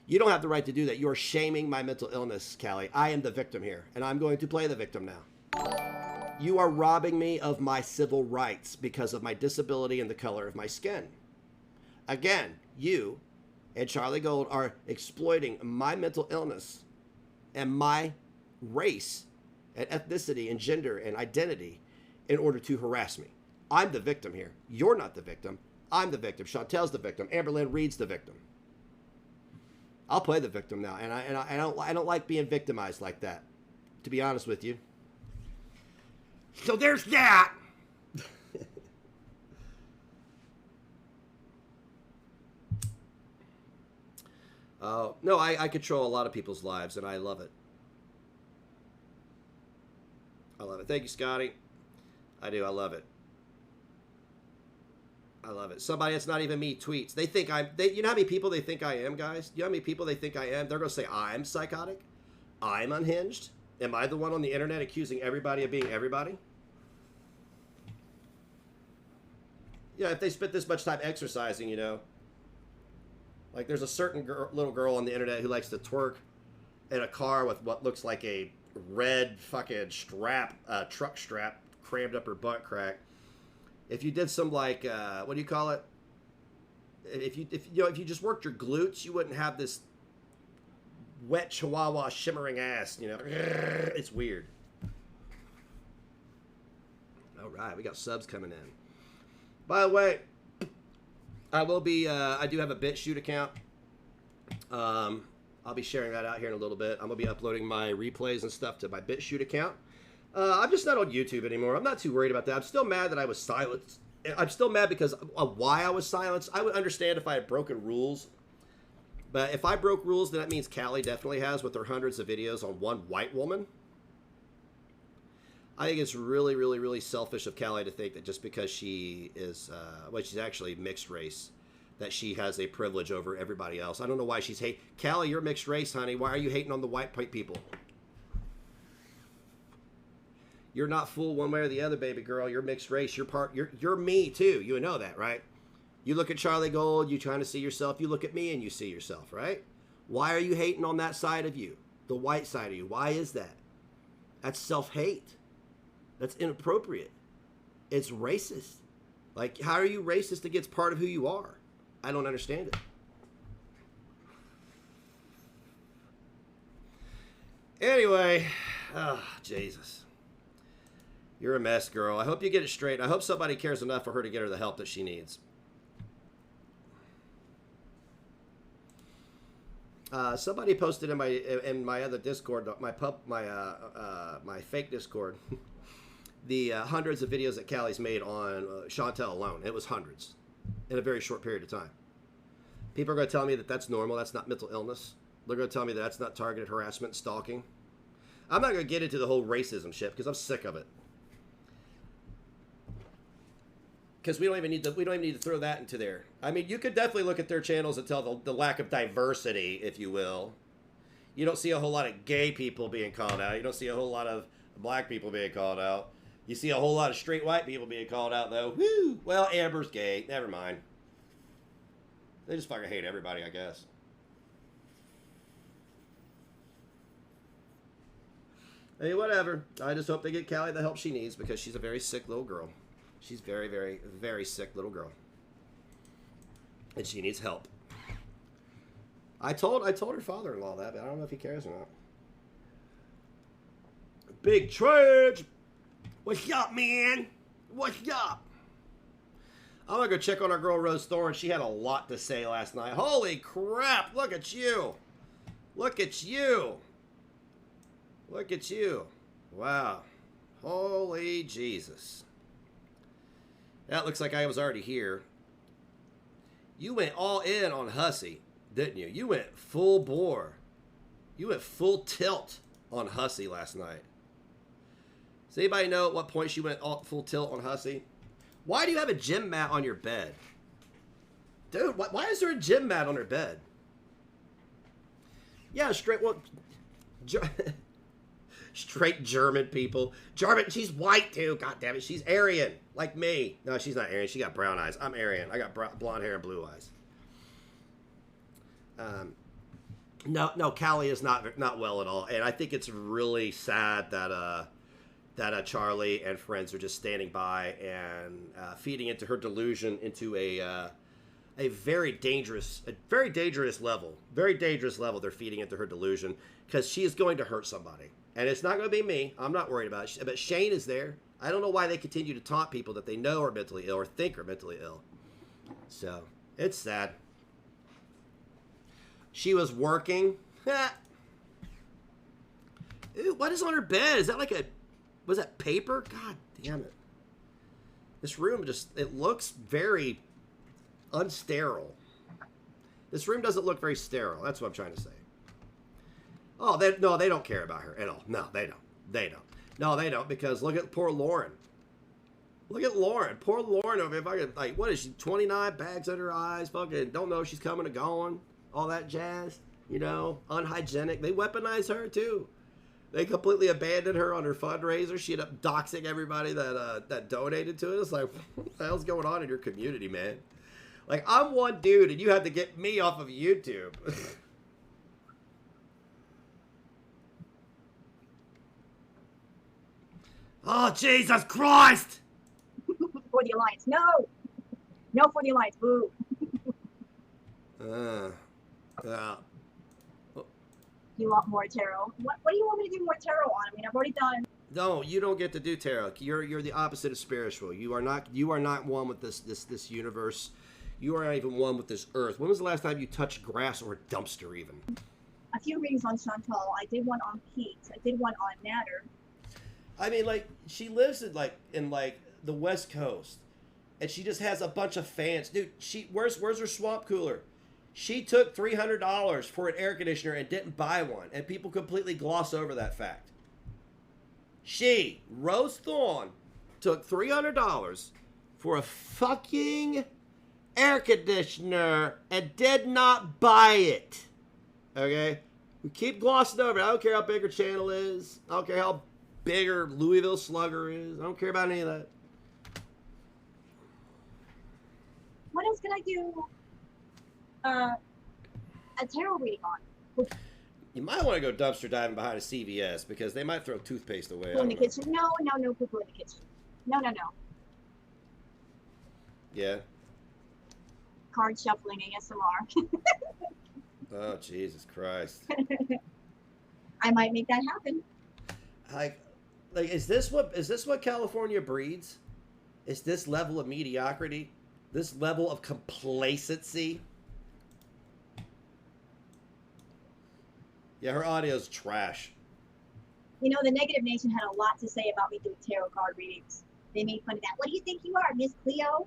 You don't have the right to do that. You are shaming my mental illness, Callie. I am the victim here, and I'm going to play the victim now. You are robbing me of my civil rights because of my disability and the color of my skin. Again, you and Charlie Gold are exploiting my mental illness and my race and ethnicity and gender and identity in order to harass me. I'm the victim here. You're not the victim. I'm the victim. Chantel's the victim. Amberlynn Reed's the victim. I'll play the victim now, and I don't like being victimized like that, to be honest with you. So there's that. No, I control a lot of people's lives, and I love it. I love it. Thank you, Scotty. I do. I love it. I love it. Somebody that's not even me tweets. They think you know how many people they think I am, guys? You know how many people they think I am? They're going to say I'm psychotic. I'm unhinged. Am I the one on the internet accusing everybody of being everybody? Yeah, if they spent this much time exercising, you know. Like, there's a certain little girl on the internet who likes to twerk in a car with what looks like a red fucking truck strap crammed up her butt crack. If you did some, like, what do you call it? If you just worked your glutes, you wouldn't have this wet chihuahua shimmering ass, you know. It's weird. All right, we got subs coming in. By the way, I will be, I do have a BitChute account. I'll be sharing that out here in a little bit. I'm going to be uploading my replays and stuff to my BitChute account. I'm just not on YouTube anymore. I'm not too worried about that. I'm still mad that I was silenced. I'm still mad because of why I was silenced. I would understand if I had broken rules. But if I broke rules, then that means Callie definitely has with her hundreds of videos on one white woman. I think it's really, really, really selfish of Callie to think that just because she is, well, she's actually mixed race, that she has a privilege over everybody else. I don't know why she's hating. Callie, you're mixed race, honey. Why are you hating on the white people? You're not full one way or the other, baby girl. You're mixed race. You're me too. You know that, right? You look at Charlie Gold, you trying to see yourself. You look at me and you see yourself, right? Why are you hating on that side of you? The white side of you. Why is that? That's self-hate. That's inappropriate. It's racist. Like, how are you racist against part of who you are? I don't understand it. Anyway, oh, Jesus. You're a mess, girl. I hope you get it straight. I hope somebody cares enough for her to get her the help that she needs. Somebody posted in my other Discord, my fake Discord, the hundreds of videos that Callie's made on Chantel alone. It was hundreds in a very short period of time. People are going to tell me that that's normal. That's not mental illness. They're going to tell me that that's not targeted harassment, stalking. I'm not going to get into the whole racism shit because I'm sick of it. Because we don't even need to throw that into there. I mean, you could definitely look at their channels and tell the lack of diversity, if you will. You don't see a whole lot of gay people being called out. You don't see a whole lot of black people being called out. You see a whole lot of straight white people being called out, though. Woo! Well, Amber's gay. Never mind. They just fucking hate everybody, I guess. Hey, whatever. I just hope they get Callie the help she needs because she's a very sick little girl. She's very, very, very sick little girl. And she needs help. I told her father-in-law that, but I don't know if he cares or not. Big Trudge! What's up, man? What's up? I'm gonna go check on our girl Rose Thorne. She had a lot to say last night. Holy crap! Look at you! Look at you! Look at you! Wow! Holy Jesus! That looks like I was already here. You went all in on Hussey, didn't you? You went full bore. You went full tilt on Hussey last night. Does anybody know at what point she went all full tilt on Hussey? Why do you have a gym mat on your bed? Dude, why is there a gym mat on her bed? Yeah, straight, well, straight German people. German, she's white too. God damn it, she's Aryan, like me. No, she's not Aryan. She got brown eyes. I'm Aryan. I got blonde hair and blue eyes. No, Callie is not well at all, and I think it's really sad that Charlie and friends are just standing by and feeding into her delusion into a very dangerous level. Very dangerous level. They're feeding into her delusion because she is going to hurt somebody. And it's not going to be me. I'm not worried about it. But Shane is there. I don't know why they continue to taunt people that they know are mentally ill or think are mentally ill. So, it's sad. She was working. Ew, what is on her bed? Is that like was that paper? God damn it. This room it looks very unsterile. This room doesn't look very sterile. That's what I'm trying to say. Oh, they don't care about her at all. No, they don't. No, they don't, because look at poor Lauren. Look at Lauren. Poor Lauren over here. Fucking, like, what is she, 29, bags under her eyes, fucking don't know if she's coming or going, all that jazz, you know, unhygienic. They weaponize her, too. They completely abandoned her on her fundraiser. She ended up doxing everybody that donated to it. It's like, what the hell's going on in your community, man? Like, I'm one dude, and you had to get me off of YouTube. Oh, Jesus Christ! For the Alliance. No! No for the Alliance. Boo. Yeah. You want more tarot? What do you want me to do more tarot on? I mean, I've already done. No, you don't get to do tarot. You're the opposite of spiritual. You are not one with this universe. You are not even one with this earth. When was the last time you touched grass or a dumpster even? A few readings on Chantal. I did one on Pete. I did one on Natter. I mean, like, she lives in the West Coast, and she just has a bunch of fans. Dude, where's her swamp cooler? She took $300 for an air conditioner and didn't buy one, and people completely gloss over that fact. She, Rose Thorne, took $300 for a fucking air conditioner and did not buy it. Okay? We keep glossing over it. I don't care how big her channel is. I don't care how big her Louisville Slugger is. I don't care about any of that. What else can I do a tarot reading on? You might want to go dumpster diving behind a CVS because they might throw toothpaste away. Poo in the kitchen. No, poo in the kitchen. No. Yeah. Card shuffling ASMR. Oh, Jesus Christ. I might make that happen. Like, is this what California breeds? Is this level of mediocrity? This level of complacency? Yeah, her audio's trash. You know, the Negative Nation had a lot to say about me doing tarot card readings. They made fun of that. What do you think you are, Miss Cleo?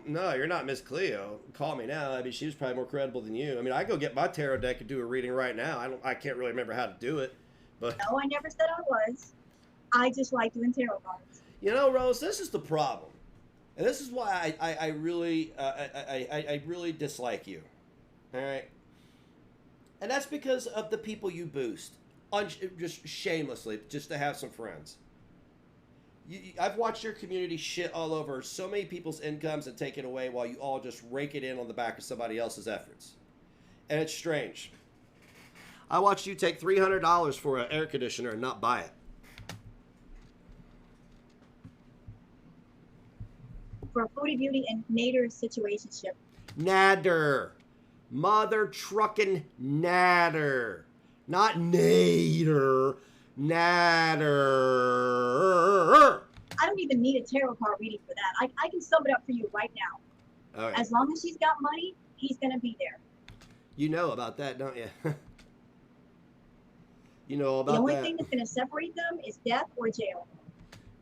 No, you're not Miss Cleo. Call me now. I mean, she was probably more credible than you. I mean, I go get my tarot deck and do a reading right now. I can't really remember how to do it, but no, I never said I was. I just like doing tarot cards. You know, Rose, this is the problem, and this is why I really dislike you. All right, and that's because of the people you boost, just shamelessly, just to have some friends. I've watched your community shit all over so many people's incomes and take it away while you all just rake it in on the back of somebody else's efforts. And it's strange. I watched you take $300 for an air conditioner and not buy it. For Foodie Beauty and Nader's situationship. Nader. Mother trucking Nader. Not Nader. Nader. I don't even need a tarot card reading for that. I can sum it up for you right now. Right. As long as she's got money, he's going to be there. You know about that, don't you? You know about that. The only thing that's going to separate them is death or jail.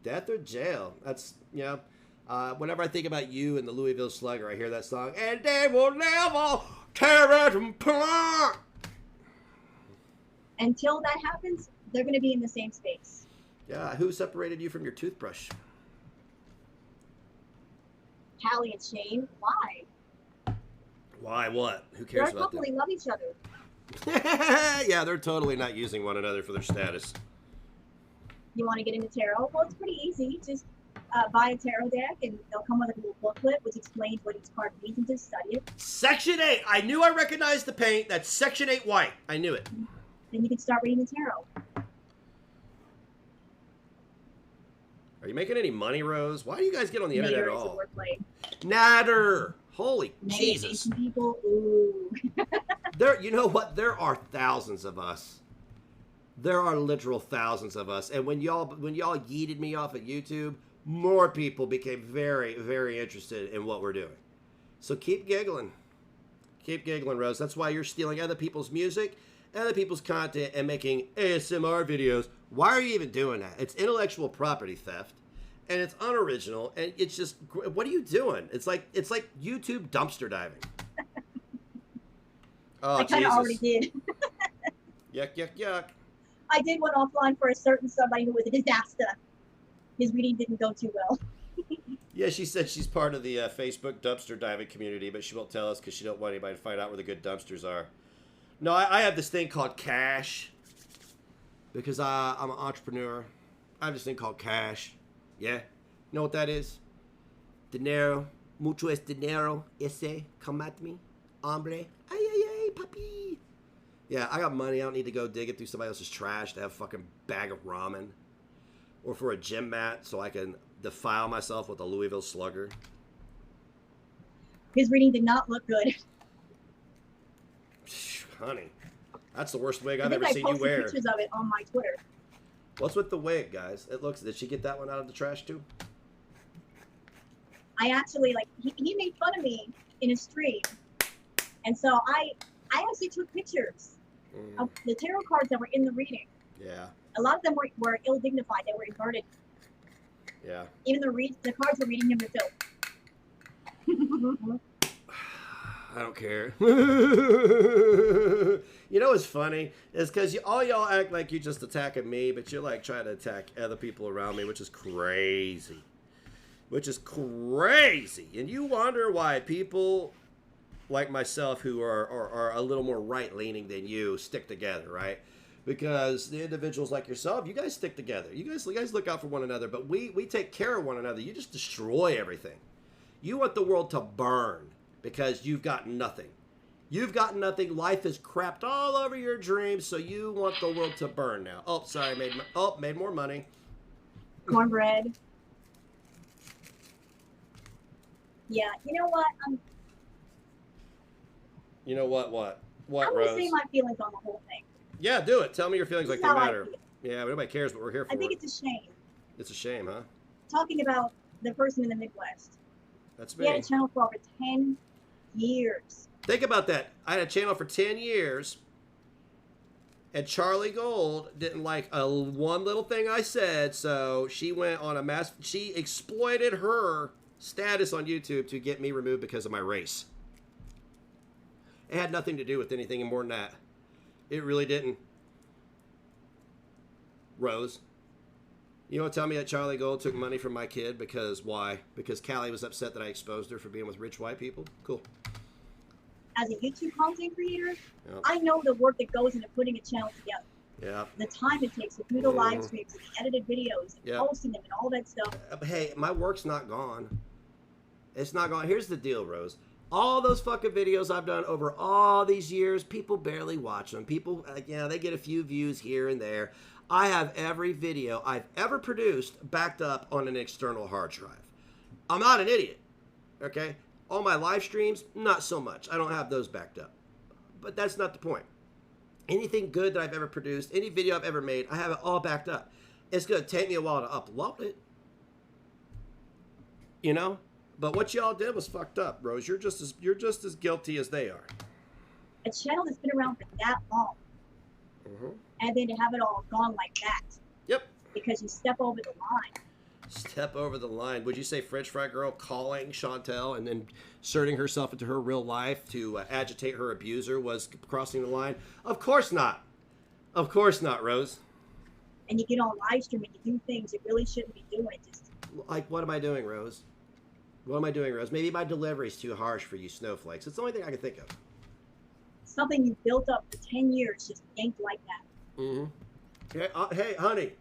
Death or jail. That's, yeah. Whenever I think about you and the Louisville Slugger, I hear that song, and they will never tear it apart. Until that happens, they're going to be in the same space. Yeah, who separated you from your toothbrush? Callie and Shane. Why? Why what? Who cares about them? They're a couple. They love each other. Yeah, they're totally not using one another for their status. You want to get into tarot? Well, it's pretty easy. Just buy a tarot deck, and they'll come with a little booklet which explains what each card means, and just study it. Section 8. I knew I recognized the paint. That's Section 8 white. I knew it. Then you can start reading the tarot. Are you making any money, Rose? Why do you guys get on the internet at all? Nader. Holy Jesus. People. Ooh. You know what? There are thousands of us. There are literal thousands of us. And when y'all yeeted me off of YouTube, more people became very, very interested in what we're doing. So keep giggling. Keep giggling, Rose. That's why you're stealing other people's music, other people's content, and making ASMR videos. Why are you even doing that? It's intellectual property theft, and it's unoriginal, and it's just, what are you doing? It's like YouTube dumpster diving. Oh, I kind of already did. Yuck, yuck, yuck. I did one offline for a certain somebody who was a disaster. His reading didn't go too well. Yeah, she said she's part of the Facebook dumpster diving community, but she won't tell us because she don't want anybody to find out where the good dumpsters are. No, I have this thing called cash because I'm an entrepreneur. I have this thing called cash. Yeah? You know what that is? Dinero. Mucho es dinero. Ese. Come at me. Hombre. Ay, ay, ay, papi. Yeah, I got money. I don't need to go dig it through somebody else's trash to have a fucking bag of ramen. Or for a gym mat so I can defile myself with a Louisville Slugger. His reading did not look good. Honey, that's the worst wig I've ever seen you wear. I posted pictures of it on my Twitter. What's with the wig, guys? It looks. Did she get that one out of the trash too? I actually he made fun of me in a stream, and so I actually took pictures of the tarot cards that were in the reading. Yeah. A lot of them were ill-dignified. They were inverted. Yeah. Even the cards were reading him to filth. I don't care. You know what's funny? Is because all y'all act like you're just attacking me, but you're like trying to attack other people around me, which is crazy. Which is crazy. And you wonder why people like myself who are a little more right-leaning than you stick together, right? Because the individuals like yourself, you guys stick together. You guys look out for one another, but we take care of one another. You just destroy everything. You want the world to burn because you've got nothing. You've got nothing. Life is crapped all over your dreams, so you want the world to burn now. Oh, sorry, made more money. Cornbread. Yeah, you know what? You know what? What, I'm Rose? going to say my feelings on the whole thing. Yeah, do it. Tell me your feelings like they matter. Yeah, but nobody cares what we're here for. I think it's a shame. It's a shame, huh? Talking about the person in the Midwest. That's me. He had a channel for over 10 years. Think about that. I had a channel for 10 years, and Charlie Gold didn't like one little thing I said, so she went on she exploited her status on YouTube to get me removed because of my race. It had nothing to do with anything more than that. It really didn't. Rose, you want to tell me that Charlie Gold took money from my kid because why? Because Callie was upset that I exposed her for being with rich white people? Cool. As a YouTube content creator, I know the work that goes into putting a channel together. Yeah. The time it takes to do the live streams, the edited videos, and posting them, and all that stuff. Hey, my work's not gone. It's not gone. Here's the deal, Rose. All those fucking videos I've done over all these years, people barely watch them. People, they get a few views here and there. I have every video I've ever produced backed up on an external hard drive. I'm not an idiot, okay? All my live streams, not so much. I don't have those backed up. But that's not the point. Anything good that I've ever produced, any video I've ever made, I have it all backed up. It's going to take me a while to upload it. You know? But what y'all did was fucked up, Rose. You're just as guilty as they are. A channel that's been around for that long, and then to have it all gone like that. Yep. Because you step over the line. Step over the line. Would you say French Fry Girl calling Chantel and then inserting herself into her real life to agitate her abuser was crossing the line? Of course not. Of course not, Rose. And you get on live stream and you do things you really shouldn't be doing. Like, what am I doing, Rose? What am I doing, Rose? Maybe my delivery's too harsh for you snowflakes. It's the only thing I can think of. Something you built up for 10 years just yanked like that. Hey, honey,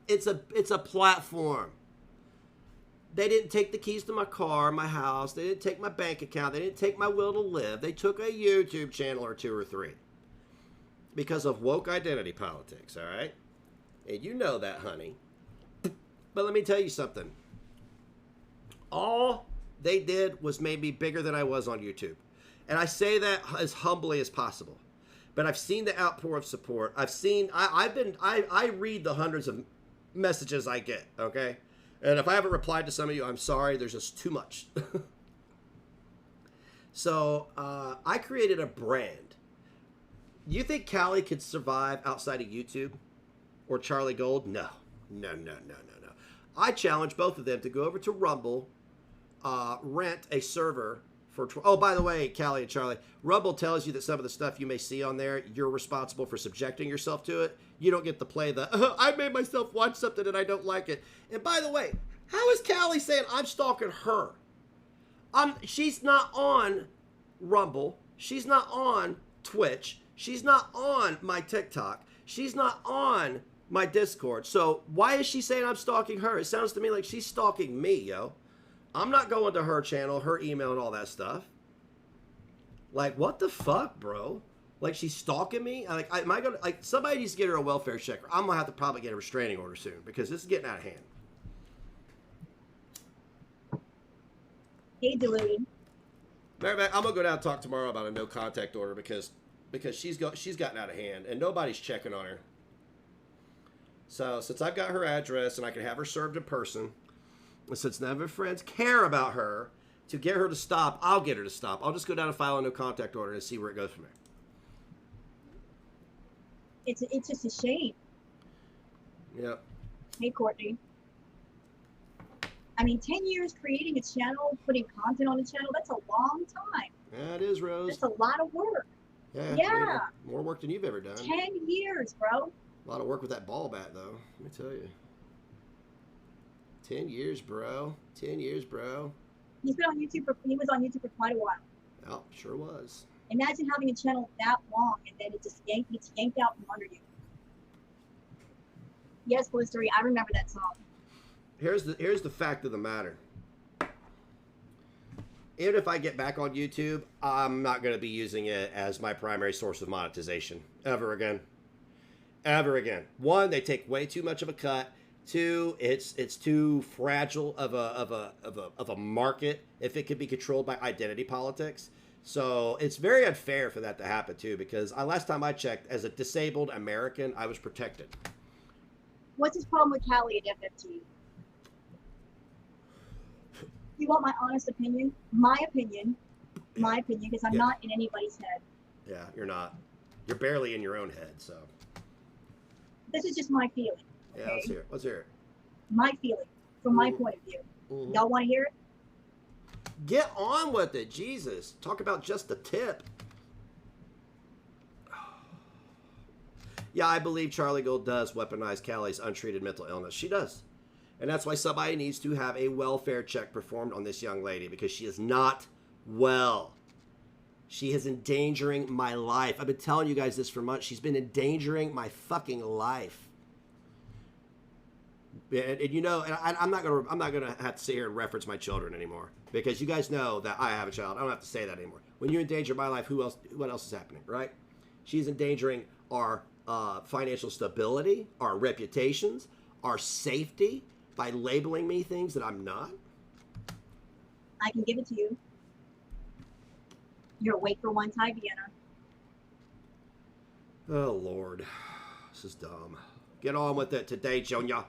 it's a platform. They didn't take the keys to my car, my house. They didn't take my bank account. They didn't take my will to live. They took a YouTube channel or 2 or 3 because of woke identity politics, all right? And you know that, honey. But let me tell you something. All they did was made me bigger than I was on YouTube. And I say that as humbly as possible. But I've seen the outpour of support. I read the hundreds of messages I get, okay? And if I haven't replied to some of you, I'm sorry. There's just too much. So I created a brand. You think Callie could survive outside of YouTube? Or Charlie Gold? No. No. I challenge both of them to go over to Rumble, rent a server for... Oh, by the way, Callie and Charlie, Rumble tells you that some of the stuff you may see on there, you're responsible for subjecting yourself to it. You don't get to play the, I made myself watch something and I don't like it. And by the way, How is Callie saying I'm stalking her? She's not on Rumble. She's not on Twitch. She's not on my TikTok. She's not on my Discord. So why is she saying I'm stalking her? It sounds to me like she's stalking me, yo. I'm not going to her channel, her email, and all that stuff. Like, what the fuck, bro? Like, she's stalking me? Like, am I gonna, like, somebody needs to get her a welfare check. I'm gonna have to probably get a restraining order soon because this is getting out of hand. Hey, Delude. Matter of fact, I'm gonna go down and talk tomorrow about a no contact order because she's gotten out of hand and nobody's checking on her. So since I've got her address and I can have her served in person, and since none of her friends care about her, to get her to stop, I'll get her to stop. I'll just go down and file a no contact order and see where it goes from there. It's just a shame. Yep. Hey, Courtney. I mean, 10 years creating a channel, putting content on the channel, that's a long time. Yeah, it is, Rose. That's a lot of work. Yeah. More work than you've ever done. 10 years, bro. A lot of work with that ball bat, though. Let me tell you. 10 years, bro. 10 years, bro. He was on YouTube for quite a while. Oh, sure was. Imagine having a channel that long and then it's yanked out from under you. Yes, Blistery, I remember that song. Here's the fact of the matter. Even if I get back on YouTube, I'm not going to be using it as my primary source of monetization ever again. Ever again. One, they take way too much of a cut. Two, it's too fragile of a market if it could be controlled by identity politics. So it's very unfair for that to happen too, because last time I checked, as a disabled American, I was protected. What's his problem with Callie at FFG? You want my honest opinion? My opinion, because I'm not in anybody's head. Yeah, you're not. You're barely in your own head, so. This is just my feeling. Okay? Yeah, let's hear it. Let's hear it. My feeling, from my point of view. Y'all want to hear it? Get on with it, Jesus. Talk about just the tip. Yeah, I believe Charlie Gold does weaponize Callie's untreated mental illness. She does. And that's why somebody needs to have a welfare check performed on this young lady, because she is not well. She is endangering my life. I've been telling you guys this for months. She's been endangering my fucking life. And you know, and I'm not gonna have to sit here and reference my children anymore, because you guys know that I have a child. I don't have to say that anymore. When you endanger my life, what else is happening, right? She's endangering our financial stability, our reputations, our safety, by labeling me things that I'm not. I can give it to you. You're awake for one time, Vienna. Oh, Lord. This is dumb. Get on with it today, Junior.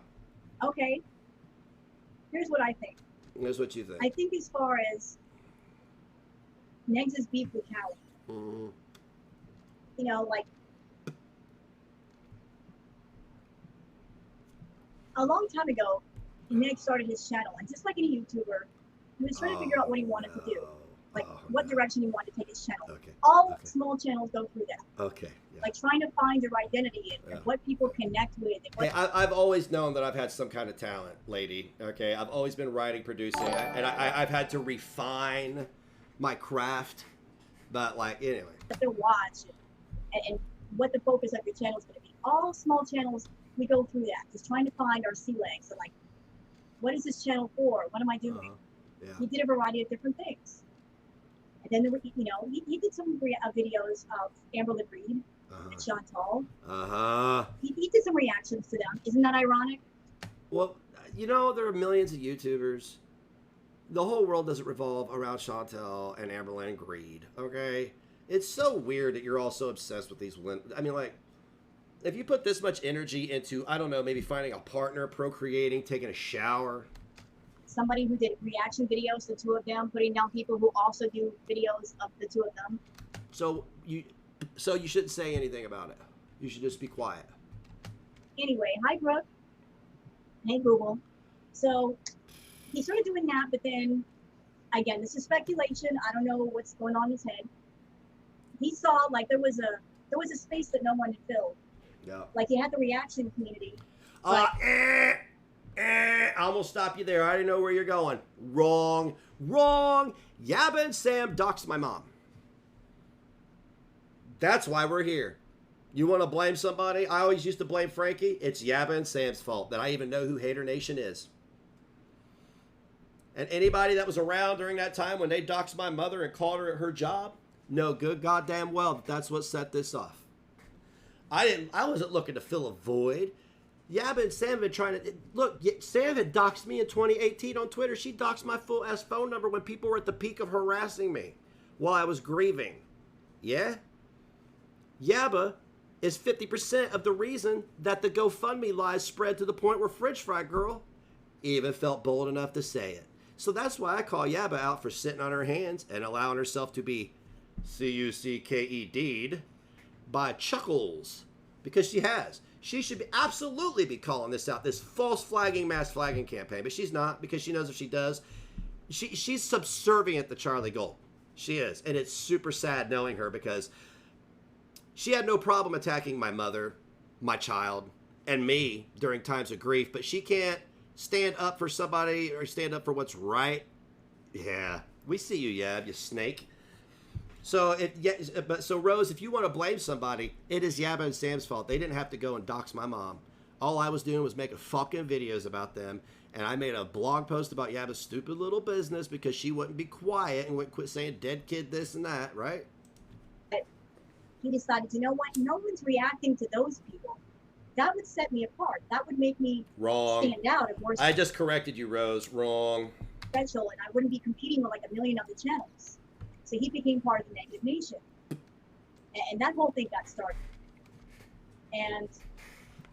Okay. Here's what I think. Here's what you think. I think as far as Negs' beef with Callie. Mm-hmm. You know, like, a long time ago, Negs started his channel, and just like any YouTuber, he was trying to figure out what he wanted to do. Like, what direction he wanted to take his channel. Okay. All small channels go through that. Okay. Yeah. Like, trying to find your identity and what people connect with. And hey, I've always known that I've had some kind of talent, lady. Okay? I've always been writing, producing, and I've had to refine my craft. But, like, anyway. To watch and what the focus of your channel is going to be. All small channels, we go through that. Just trying to find our sea legs. So, like, what is this channel for? What am I doing? Yeah. He did a variety of different things. And then, there were, you know, he did some videos of Amberlynn Reed and Chantal. He did some reactions to them. Isn't that ironic? Well, you know, there are millions of YouTubers. The whole world doesn't revolve around Chantal and Amberlynn Reed, okay? It's so weird that you're all so obsessed with these women. I mean, like, if you put this much energy into, I don't know, maybe finding a partner, procreating, taking a shower. Somebody who did reaction videos, the two of them, putting down people who also do videos of the two of them. So you shouldn't say anything about it. You should just be quiet. Anyway, hi Brooke. Hey Google. So he started doing that, but then again, this is speculation. I don't know what's going on in his head. He saw like there was a space that no one had filled. Yeah. Like he had the reaction community. I almost stopped you there. I didn't know where you're going. Wrong. Wrong. Yabba and Sam doxed my mom. That's why we're here. You want to blame somebody? I always used to blame Frankie. It's Yabba and Sam's fault that I even know who Hater Nation is. And anybody that was around during that time when they doxed my mother and called her at her job, know good goddamn well that that's what set this off. I wasn't looking to fill a void. Yabba and Sam have been trying to... Look, Sam had doxed me in 2018 on Twitter. She doxed my full-ass phone number when people were at the peak of harassing me while I was grieving. Yeah? Yabba is 50% of the reason that the GoFundMe lies spread to the point where Fridge Fry Girl even felt bold enough to say it. So that's why I call Yabba out for sitting on her hands and allowing herself to be C-U-C-K-E-D'd by Chuckles. Because she has. She should be absolutely be calling this out, this false flagging, mass flagging campaign. But she's not, because she knows if she does, she's subservient to Charlie Gold. She is. And it's super sad knowing her because she had no problem attacking my mother, my child, and me during times of grief. But she can't stand up for somebody or stand up for what's right. Yeah. We see you, Yab, you snake. So, Rose, if you want to blame somebody, it is Yabba and Sam's fault. They didn't have to go and dox my mom. All I was doing was making fucking videos about them, and I made a blog post about Yabba's stupid little business because she wouldn't be quiet and wouldn't quit saying dead kid this and that, right? He decided, you know what? No one's reacting to those people. That would set me apart. That would make me stand out. I just corrected you, Rose. Wrong. Special, and I wouldn't be competing with like a million other channels. So he became part of the Negative Nation. And that whole thing got started. And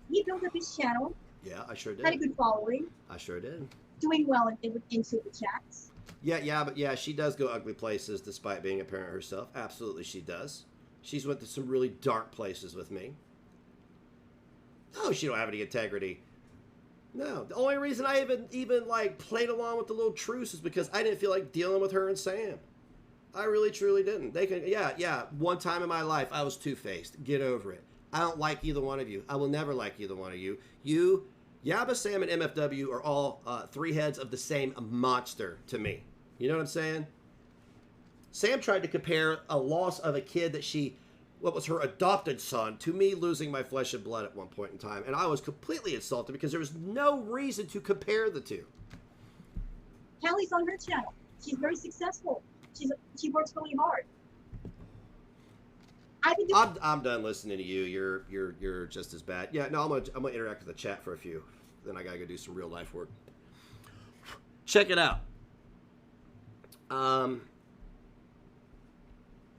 he built up his channel. Yeah, I sure did. Had a good following. I sure did. Doing well in super chats. Yeah, she does go ugly places despite being a parent herself. Absolutely she does. She's went to some really dark places with me. No, she don't have any integrity. No, the only reason I even like played along with the little truce is because I didn't feel like dealing with her and Sam. I really, truly didn't. They can, yeah. One time in my life, I was two-faced. Get over it. I don't like either one of you. I will never like either one of you. You, Yabba, Sam, and MFW are all three heads of the same monster to me. You know what I'm saying? Sam tried to compare a loss of a kid that what was her adopted son, to me losing my flesh and blood at one point in time. And I was completely insulted because there was no reason to compare the two. Callie's on her channel. She's very successful. She works really hard. I'm done listening to you. You're just as bad. Yeah, no, I'm gonna interact with the chat for a few. Then I gotta go do some real life work. Check it out.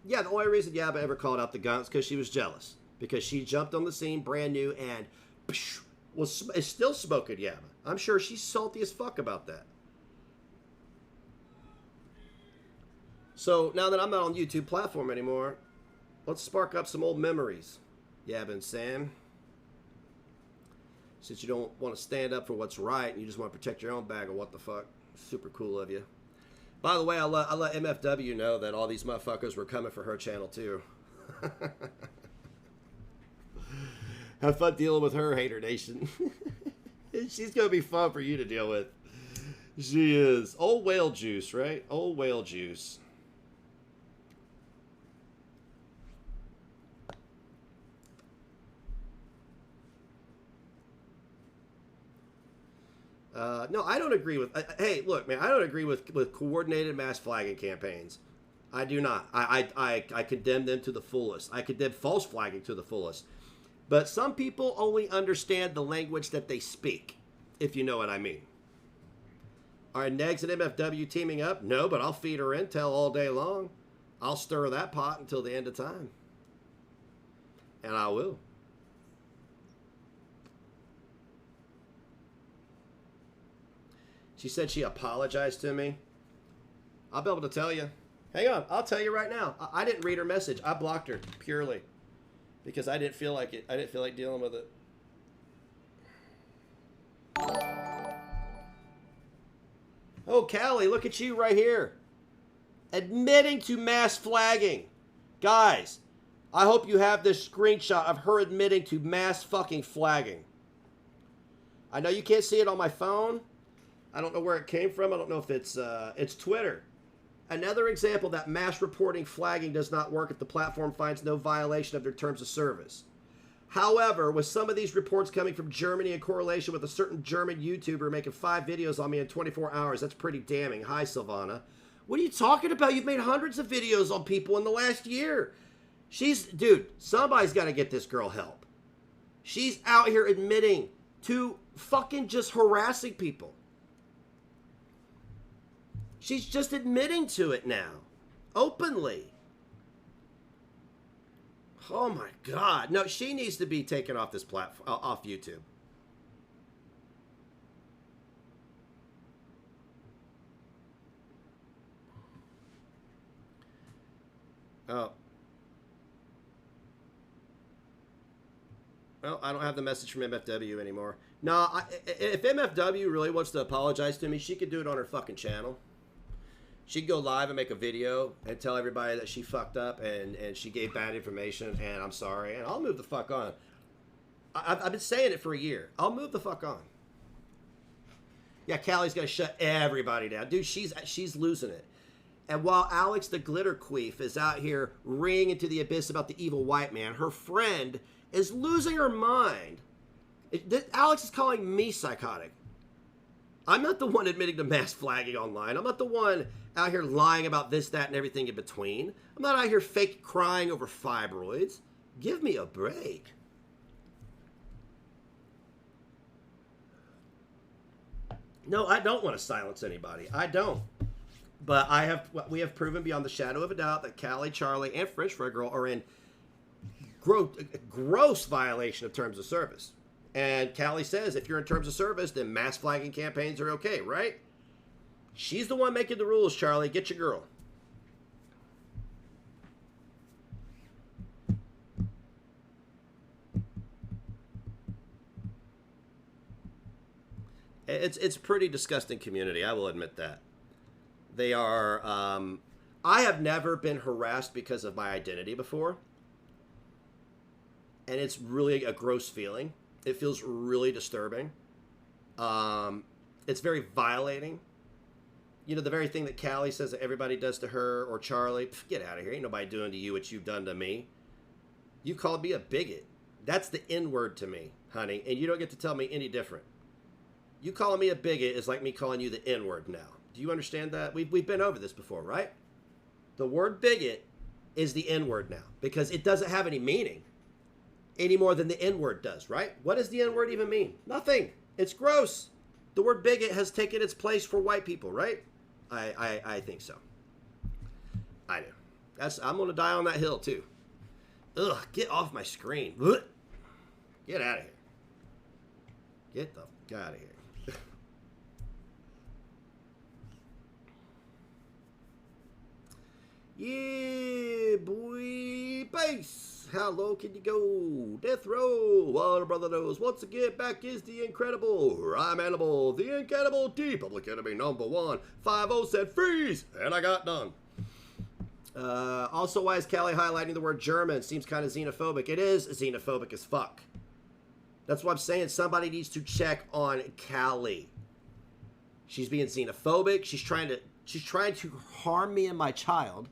Yeah, the only reason Yabba ever called out the guns because she was jealous. Because she jumped on the scene brand new and is still smoking Yabba. I'm sure she's salty as fuck about that. So now that I'm not on YouTube platform anymore, let's spark up some old memories, Yabba and Sam. Since you don't want to stand up for what's right and you just want to protect your own bag of what the fuck. Super cool of you. By the way, I let MFW know that all these motherfuckers were coming for her channel too. Have fun dealing with her, Hater Nation. She's going to be fun for you to deal with. She is. Old whale juice, right? Old whale juice. No, I don't agree with... hey, look, man, I don't agree with coordinated mass flagging campaigns. I do not. I condemn them to the fullest. I condemn false flagging to the fullest. But some people only understand the language that they speak, if you know what I mean. Are Negs and MFW teaming up? No, but I'll feed her intel all day long. I'll stir that pot until the end of time. And I will. She said she apologized to me. I'll be able to tell you. Hang on, I'll tell you right now. I didn't read her message. I blocked her purely because I didn't feel like it. I didn't feel like dealing with it. Oh, Callie, look at you right here. Admitting to mass flagging. Guys, I hope you have this screenshot of her admitting to mass fucking flagging. I know you can't see it on my phone. I don't know where it came from. I don't know if it's Twitter. Another example that mass reporting flagging does not work if the platform finds no violation of their terms of service. However, with some of these reports coming from Germany in correlation with a certain German YouTuber making 5 videos on me in 24 hours, that's pretty damning. Hi, Silvana. What are you talking about? You've made hundreds of videos on people in the last year. Dude, somebody's got to get this girl help. She's out here admitting to fucking just harassing people. She's just admitting to it now. Openly. Oh my God. No, she needs to be taken off this platform, off YouTube. Oh. Well, I don't have the message from MFW anymore. No, if MFW really wants to apologize to me, she could do it on her fucking channel. She'd go live and make a video and tell everybody that she fucked up and she gave bad information and I'm sorry. And I'll move the fuck on. I've been saying it for a year. I'll move the fuck on. Yeah, Callie's going to shut everybody down. Dude, she's losing it. And while Alex the Glitter Queef is out here ringing into the abyss about the evil white man, her friend is losing her mind. Alex is calling me psychotic. I'm not the one admitting to mass flagging online. I'm not the one out here lying about this, that, and everything in between. I'm not out here fake crying over fibroids. Give me a break. No, I don't want to silence anybody. I don't. But we have proven beyond the shadow of a doubt that Callie, Charlie, and French Fry Girl are in gross violation of terms of service. And Callie says if you're in terms of service, then mass flagging campaigns are okay, right? She's the one making the rules, Charlie. Get your girl. It's pretty disgusting community, I will admit that. They are, I have never been harassed because of my identity before. And it's really a gross feeling. It feels really disturbing. It's very violating. You know, the very thing that Callie says that everybody does to her or Charlie, get out of here. Ain't nobody doing to you what you've done to me. You called me a bigot. That's the N-word to me, honey. And you don't get to tell me any different. You calling me a bigot is like me calling you the N-word now. Do you understand that? We've been over this before, right? The word bigot is the N-word now because it doesn't have any meaning any more than the N-word does, right? What does the N-word even mean? Nothing. It's gross. The word bigot has taken its place for white people, right? I think so. I do. I'm going to die on that hill, too. Ugh, get off my screen. Get out of here. Get the fuck out of here. Yeah, boy. Base. How low can you go? Death row. Water brother knows. Once again, back is the incredible Rhyme Animal. The incredible D. Public Enemy #1. 5-0 said freeze. And I got done. Also, why is Callie highlighting the word German? Seems kind of xenophobic. It is xenophobic as fuck. That's what I'm saying. Somebody needs to check on Callie. She's being xenophobic. She's trying to harm me and my child.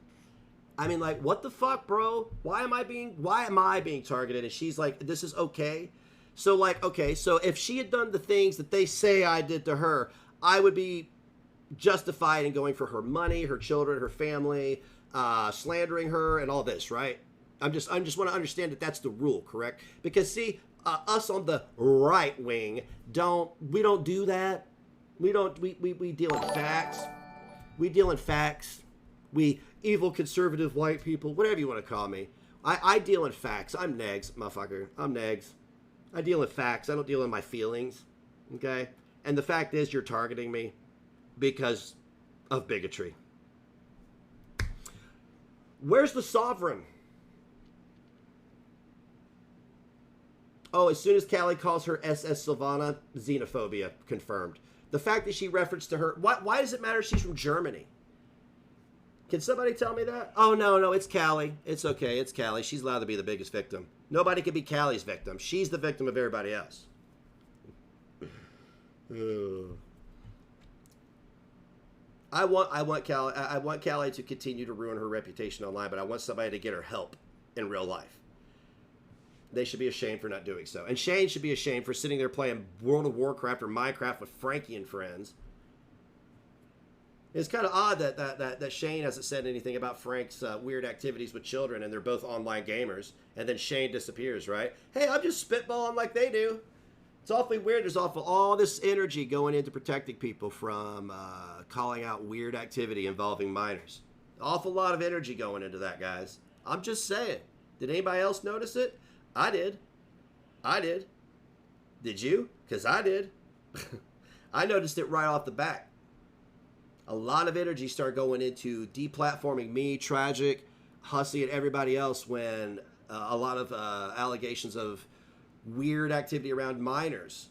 I mean, like, what the fuck, bro? Why am I being targeted? And she's like, this is okay. So, like, okay, so if she had done the things that they say I did to her, I would be justified in going for her money, her children, her family, slandering her, and all this, right? I just want to understand that that's the rule, correct? Because see, us on the right wing we don't do that. We deal in facts. We deal in facts. We evil conservative white people, whatever you want to call me. I deal in facts. I'm negs, motherfucker. I'm negs. I deal in facts. I don't deal in my feelings. Okay? And the fact is you're targeting me because of bigotry. Where's the sovereign? Oh, as soon as Callie calls her SS Silvana, xenophobia confirmed. The fact that she referenced to her, why does it matter she's from Germany? Can somebody tell me that? Oh, no, it's Callie. It's okay, it's Callie. She's allowed to be the biggest victim. Nobody can be Callie's victim. She's the victim of everybody else. I want Callie to continue to ruin her reputation online, but I want somebody to get her help in real life. They should be ashamed for not doing so. And Shane should be ashamed for sitting there playing World of Warcraft or Minecraft with Frankie and friends. It's kind of odd that Shane hasn't said anything about Frank's weird activities with children, and they're both online gamers, and then Shane disappears, right? Hey, I'm just spitballing like they do. It's awfully weird. There's all this energy going into protecting people from calling out weird activity involving minors. Awful lot of energy going into that, guys. I'm just saying. Did anybody else notice it? I did. Did you? Because I did. I noticed it right off the bat. A lot of energy started going into deplatforming me, Tragic, Hussey, and everybody else when a lot of allegations of weird activity around minors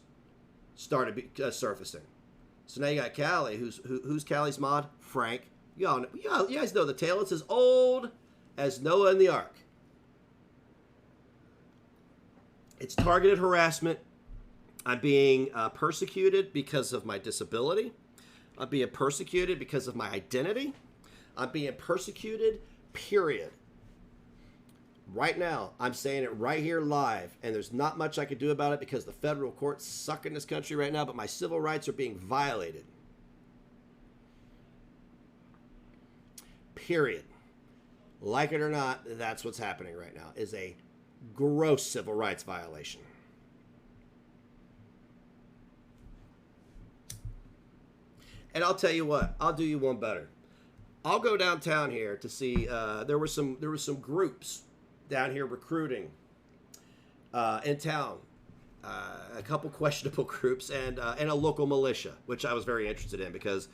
started surfacing. So now you got Callie. Who's Callie's mod? Frank. You guys know the tale. It's as old as Noah and the Ark. It's targeted harassment. I'm being persecuted because of my disability. I'm being persecuted because of my identity. I'm being persecuted, period. Right now, I'm saying it right here live, and there's not much I can do about it because the federal courts suck in this country right now, but my civil rights are being violated. Period. Like it or not, that's what's happening right now, is a gross civil rights violation. And I'll tell you what, I'll do you one better. I'll go downtown here to see, there were some groups down here recruiting in town. A couple questionable groups and a local militia, which I was very interested in because,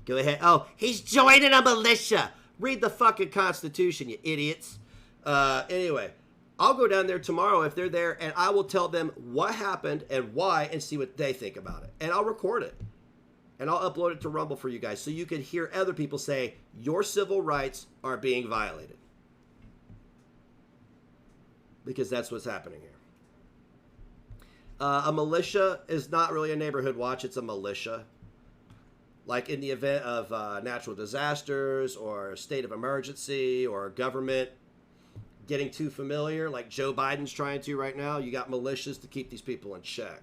go ahead, oh, he's joining a militia. Read the fucking Constitution, you idiots. Anyway, I'll go down there tomorrow if they're there, and I will tell them what happened and why and see what they think about it. And I'll record it. And I'll upload it to Rumble for you guys so you can hear other people say, your civil rights are being violated. Because that's what's happening here. A militia is not really a neighborhood watch. It's a militia. Like in the event of natural disasters or state of emergency or government getting too familiar, like Joe Biden's trying to right now, you got militias to keep these people in check.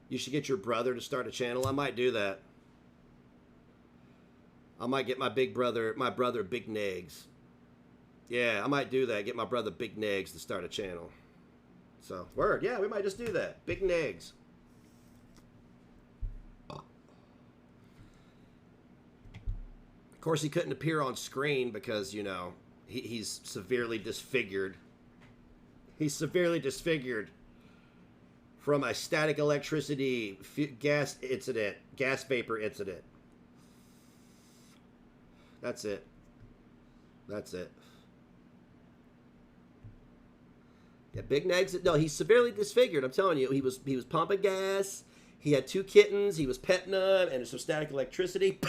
You should get your brother to start a channel. I might do that. I might get my brother Big Negs. Yeah, I might do that. Get my brother Big Negs to start a channel. So, word. Yeah, we might just do that. Big Negs. Of course, he couldn't appear on screen because, you know, he's severely disfigured. He's severely disfigured from a static electricity gas vapor incident. That's it. Yeah, Big Negs. No, he's severely disfigured. I'm telling you, he was pumping gas. He had 2 kittens. He was petting them, and some static electricity.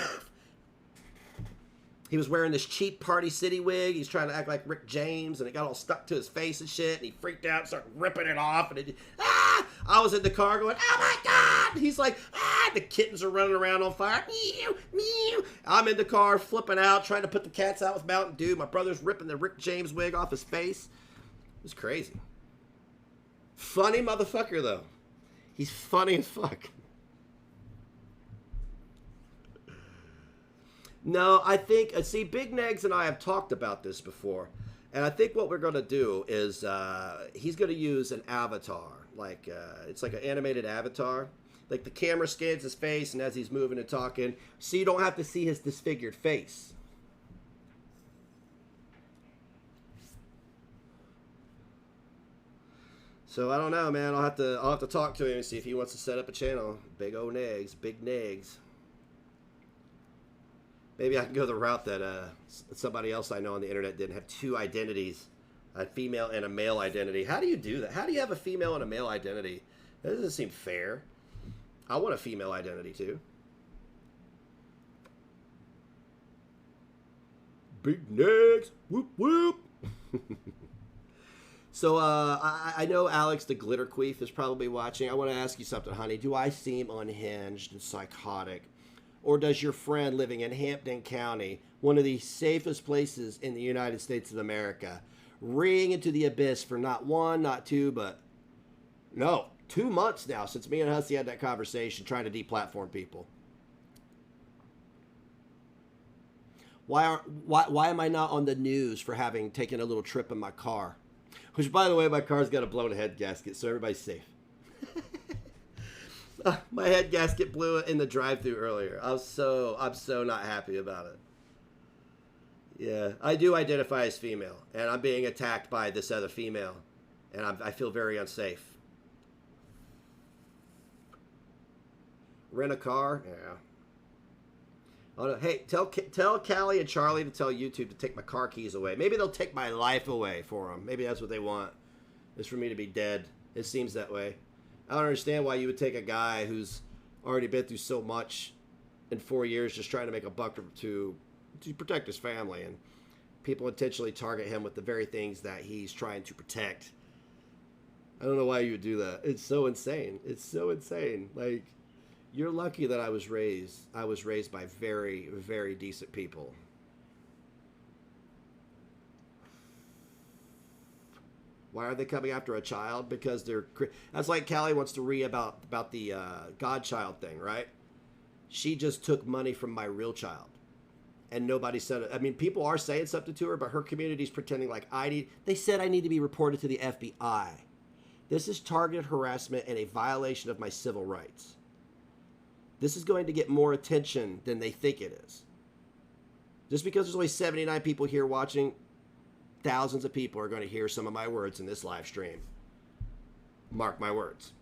He was wearing this cheap Party City wig. He's trying to act like Rick James, and it got all stuck to his face and shit, and he freaked out and started ripping it off, and I was in the car going, oh my God! He's like, the kittens are running around on fire. Meow, meow. I'm in the car flipping out, trying to put the cats out with Mountain Dew. My brother's ripping the Rick James wig off his face. It was crazy. Funny motherfucker, though. He's funny as fuck. No, I think, see, Big Negs and I have talked about this before. And I think what we're going to do is he's going to use an avatar. Like, it's like an animated avatar. Like, the camera scans his face, and as he's moving and talking, so you don't have to see his disfigured face. So, I don't know, man. I'll have to talk to him and see if he wants to set up a channel. Big O Negs. Big Negs. Maybe I can go the route that somebody else I know on the internet didn't have 2 identities, a female and a male identity. How do you do that? How do you have a female and a male identity? That doesn't seem fair. I want a female identity too. Big Negs. Whoop, whoop. So I know Alex the Glitter Queef is probably watching. I want to ask you something, honey. Do I seem unhinged and psychotic? Or does your friend living in Hampton County, one of the safest places in the United States of America, reeing into the abyss for not one, not two, but no, 2 months now since me and Hussey had that conversation trying to deplatform people? Why am I not on the news for having taken a little trip in my car? Which, by the way, my car's got a blown head gasket, so everybody's safe. My head gasket blew in the drive-thru earlier. I'm so not happy about it. Yeah, I do identify as female, and I'm being attacked by this other female, and I feel very unsafe. Rent a car? Yeah. Oh, no. Hey, tell Callie and Charlie to tell YouTube to take my car keys away. Maybe they'll take my life away for them. Maybe that's what they want, is for me to be dead. It seems that way. I don't understand why you would take a guy who's already been through so much in 4 years just trying to make a buck to protect his family, and people intentionally target him with the very things that he's trying to protect. I don't know why you would do that. It's so insane. It's so insane. Like, you're lucky that I was raised by very, very decent people. Why are they coming after a child? Because that's like Callie wants to read about the Godchild thing, right? She just took money from my real child. And nobody said it. I mean, people are saying something to her, but her community's pretending like they said I need to be reported to the FBI. This is targeted harassment and a violation of my civil rights. This is going to get more attention than they think it is. Just because there's only 79 people here watching, thousands of people are going to hear some of my words in this live stream. Mark my words.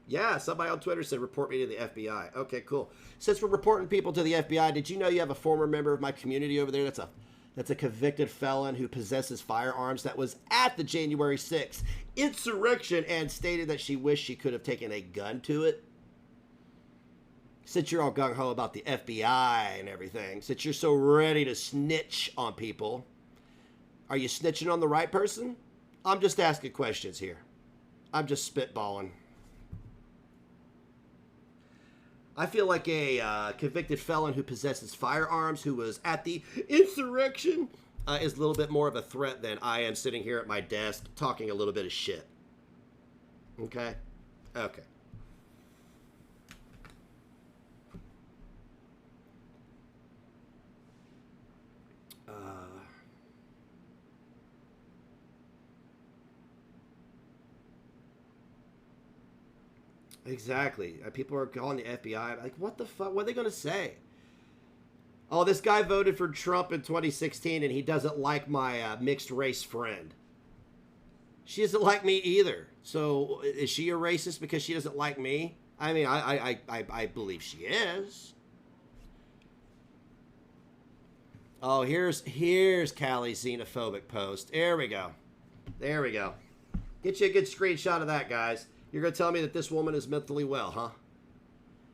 Yeah, somebody on Twitter said report me to the FBI. Okay, cool. Since we're reporting people to the FBI, did you know you have a former member of my community over there that's a convicted felon who possesses firearms that was at the January 6th insurrection and stated that she wished she could have taken a gun to it? Since you're all gung-ho about the FBI and everything, since you're so ready to snitch on people, are you snitching on the right person? I'm just asking questions here. I'm just spitballing. I feel like a convicted felon who possesses firearms, who was at the insurrection, is a little bit more of a threat than I am sitting here at my desk talking a little bit of shit. Okay? Okay. Exactly. People are calling the FBI. Like, what the fuck? What are they going to say? Oh, this guy voted for Trump in 2016 and he doesn't like my mixed race friend. She doesn't like me either. So is she a racist because she doesn't like me? I mean, I believe she is. Oh, here's Callie's xenophobic post. There we go. There we go. Get you a good screenshot of that, guys. You're going to tell me that this woman is mentally well, huh?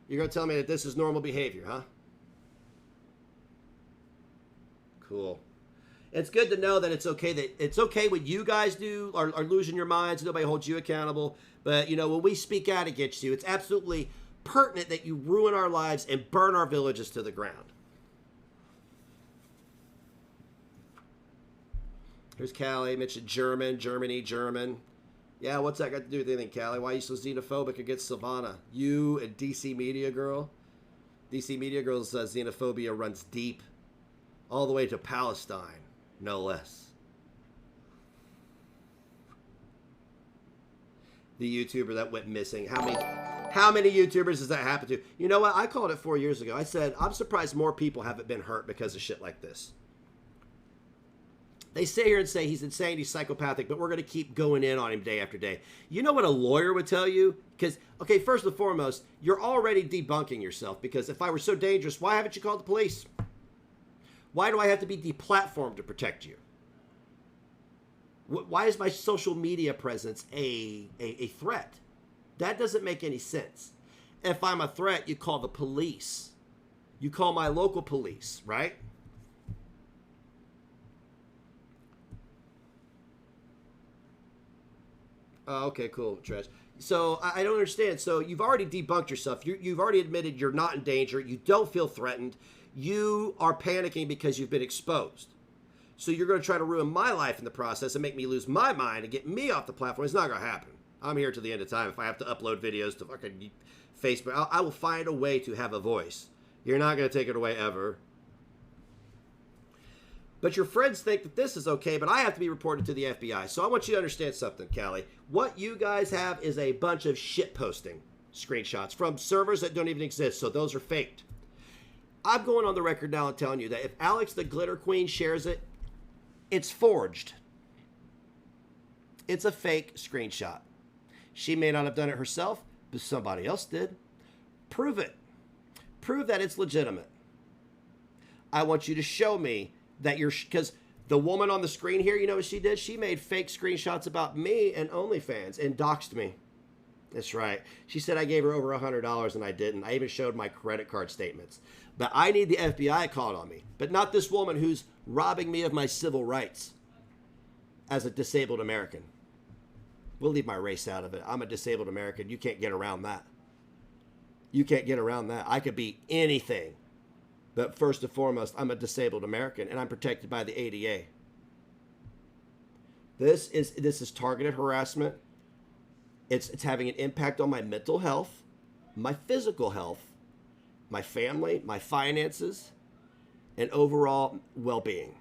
You're going to tell me that this is normal behavior, huh? Cool. It's good to know that it's okay what you guys do are losing your minds. Nobody holds you accountable. But, you know, when we speak out against you, it's absolutely pertinent that you ruin our lives and burn our villages to the ground. Here's Callie. Mentioned Germany. Yeah, what's that got to do with anything, Callie? Why are you so xenophobic against Silvana? You and DC Media Girl? DC Media Girl's xenophobia runs deep. All the way to Palestine, no less. The YouTuber that went missing. How many YouTubers does that happen to? You know what? I called it 4 years ago. I said, I'm surprised more people haven't been hurt because of shit like this. They sit here and say he's insane, he's psychopathic, but we're going to keep going in on him day after day. You know what a lawyer would tell you? Because, okay, first and foremost, you're already debunking yourself. Because if I were so dangerous, why haven't you called the police? Why do I have to be deplatformed to protect you? Why is my social media presence a threat? That doesn't make any sense. If I'm a threat, you call the police. You call my local police, right? Oh, okay, cool, Trish. So I don't understand. So you've already debunked yourself. You've already admitted you're not in danger. You don't feel threatened. You are panicking because you've been exposed. So you're going to try to ruin my life in the process and make me lose my mind and get me off the platform. It's not going to happen. I'm here to the end of time. If I have to upload videos to fucking Facebook, I will find a way to have a voice. You're not going to take it away ever. But your friends think that this is okay, but I have to be reported to the FBI. So I want you to understand something, Callie. What you guys have is a bunch of shit posting screenshots from servers that don't even exist. So those are faked. I'm going on the record now and telling you that if Alex the Glitter Queen shares it, it's forged. It's a fake screenshot. She may not have done it herself, but somebody else did. Prove it. Prove that it's legitimate. I want you to show me that you're, because the woman on the screen here, you know what she did? She made fake screenshots about me and OnlyFans and doxed me. That's right. She said I gave her over $100 and I didn't. I even showed my credit card statements. But I need the FBI called on me. But not this woman who's robbing me of my civil rights as a disabled American. We'll leave my race out of it. I'm a disabled American. You can't get around that. You can't get around that. I could be anything. But first and foremost, I'm a disabled American and I'm protected by the ADA. This is targeted harassment. It's having an impact on my mental health, my physical health, my family, my finances, and overall well-being.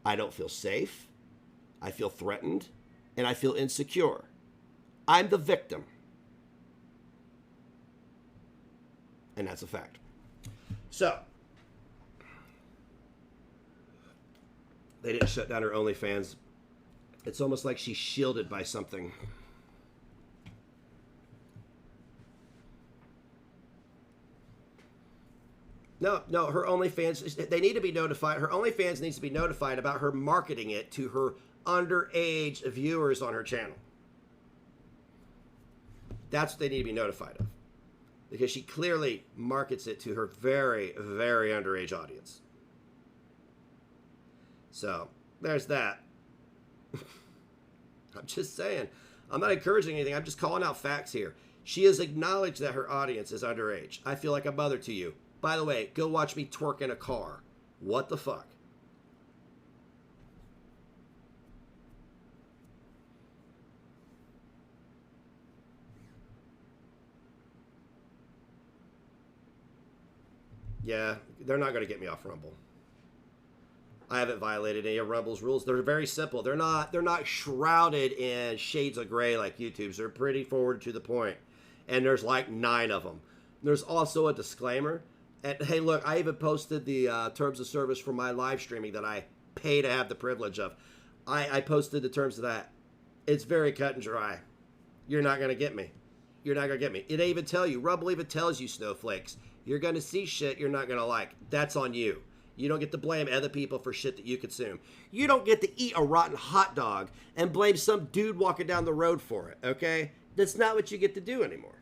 I don't feel safe. I feel threatened, and I feel insecure. I'm the victim. And that's a fact. So, they didn't shut down her OnlyFans. It's almost like she's shielded by something. No, her OnlyFans, they need to be notified. Her OnlyFans needs to be notified about her marketing it to her underage viewers on her channel. That's what they need to be notified of. Because she clearly markets it to her very, very underage audience. So, there's that. I'm just saying. I'm not encouraging anything. I'm just calling out facts here. She has acknowledged that her audience is underage. I feel like a mother to you. By the way, go watch me twerk in a car. What the fuck? Yeah, they're not going to get me off Rumble. I haven't violated any of Rumble's rules. They're very simple. They're not shrouded in shades of gray like YouTube's. They're pretty forward to the point. And there's like 9 of them. There's also a disclaimer. And hey, look, I even posted the terms of service for my live streaming that I pay to have the privilege of. I posted the terms of that. It's very cut and dry. You're not going to get me. You're not going to get me. It even tell you. Rumble even tells you, snowflakes. You're going to see shit you're not going to like. That's on you. You don't get to blame other people for shit that you consume. You don't get to eat a rotten hot dog and blame some dude walking down the road for it, okay? That's not what you get to do anymore.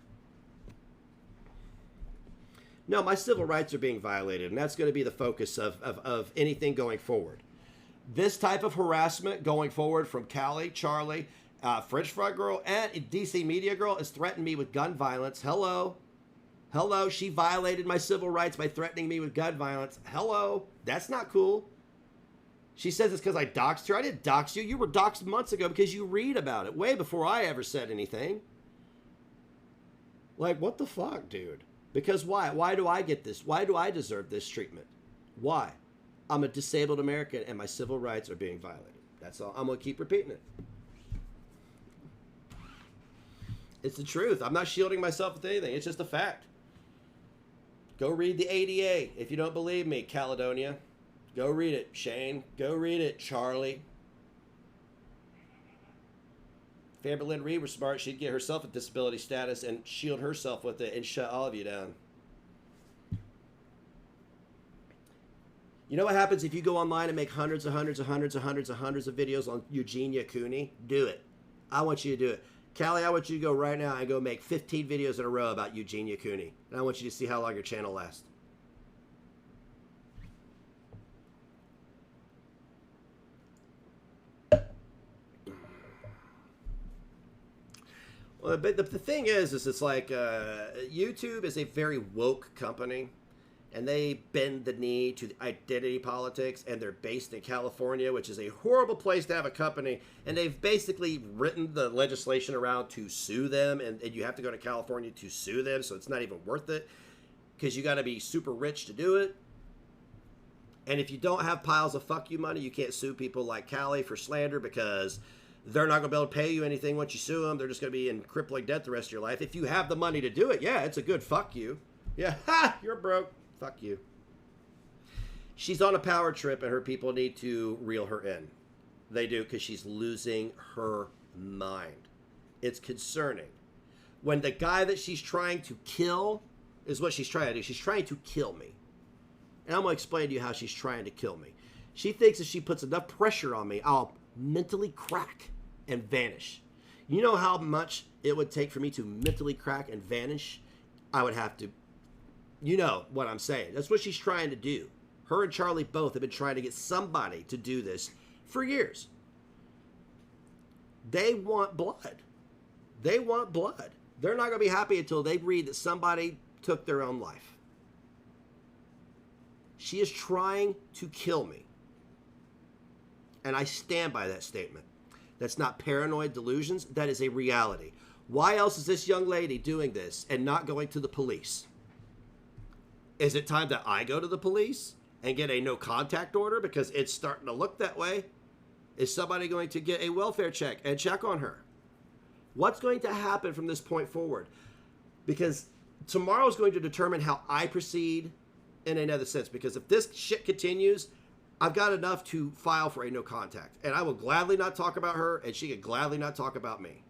No, my civil rights are being violated, and that's going to be the focus of anything going forward. This type of harassment going forward from Callie, Charlie, French Fry Girl, and DC Media Girl has threatened me with gun violence. Hello. Hello, she violated my civil rights by threatening me with gun violence. Hello. That's not cool. She says it's because I doxed her. I didn't dox you. You were doxed months ago because you read about it way before I ever said anything. Like, what the fuck, dude? Because why? Why do I get this? Why do I deserve this treatment? Why? I'm a disabled American and my civil rights are being violated. That's all. I'm going to keep repeating it. It's the truth. I'm not shielding myself with anything. It's just a fact. Go read the ADA. If you don't believe me, Caledonia. Go read it, Shane. Go read it, Charlie. If Amber Lynn Reed were smart, she'd get herself a disability status and shield herself with it and shut all of you down. You know what happens if you go online and make hundreds of videos on Eugenia Cooney? Do it. I want you to do it. Callie, I want you to go right now and go make 15 videos in a row about Eugenia Cooney. And I want you to see how long your channel lasts. Well, but the thing is it's like YouTube is a very woke company, and they bend the knee to identity politics, and they're based in California, which is a horrible place to have a company, and they've basically written the legislation around to sue them, and you have to go to California to sue them, so it's not even worth it, because you got to be super rich to do it. And if you don't have piles of fuck you money, you can't sue people like Callie for slander, because they're not going to be able to pay you anything once you sue them. They're just going to be in crippling debt the rest of your life. If you have the money to do it, yeah, it's a good fuck you. Yeah, ha, you're broke. Fuck you. She's on a power trip, and her people need to reel her in. They do, because she's losing her mind. It's concerning. When the guy that she's trying to kill is what she's trying to do. She's trying to kill me. And I'm going to explain to you how she's trying to kill me. She thinks if she puts enough pressure on me, I'll mentally crack and vanish. You know how much it would take for me to mentally crack and vanish? I would have to... You know what I'm saying. That's what she's trying to do. Her and Charlie both have been trying to get somebody to do this for years. They want blood. They want blood. They're not going to be happy until they read that somebody took their own life. She is trying to kill me. And I stand by that statement. That's not paranoid delusions. That is a reality. Why else is this young lady doing this and not going to the police? Is it time that I go to the police and get a no contact order because it's starting to look that way? Is somebody going to get a welfare check and check on her? What's going to happen from this point forward? Because tomorrow is going to determine how I proceed in another sense. Because if this shit continues, I've got enough to file for a no contact. And I will gladly not talk about her, and she can gladly not talk about me.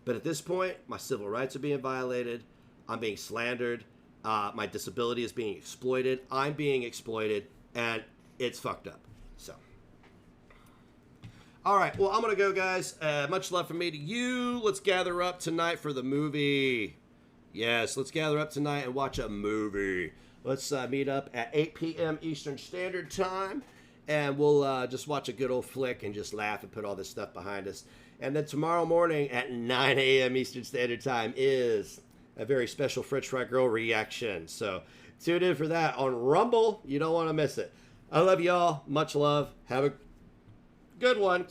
But at this point, my civil rights are being violated. I'm being slandered. My disability is being exploited. I'm being exploited, and it's fucked up. So, all right. Well, I'm gonna go, guys. Much love from me to you. Let's gather up tonight for the movie. Yes, let's gather up tonight and watch a movie. Let's meet up at 8 p.m. Eastern Standard Time, and we'll just watch a good old flick and just laugh and put all this stuff behind us. And then tomorrow morning at 9 a.m. Eastern Standard Time is a very special French Fry Girl reaction. So tune in for that on Rumble. You don't want to miss it. I love y'all. Much love. Have a good one.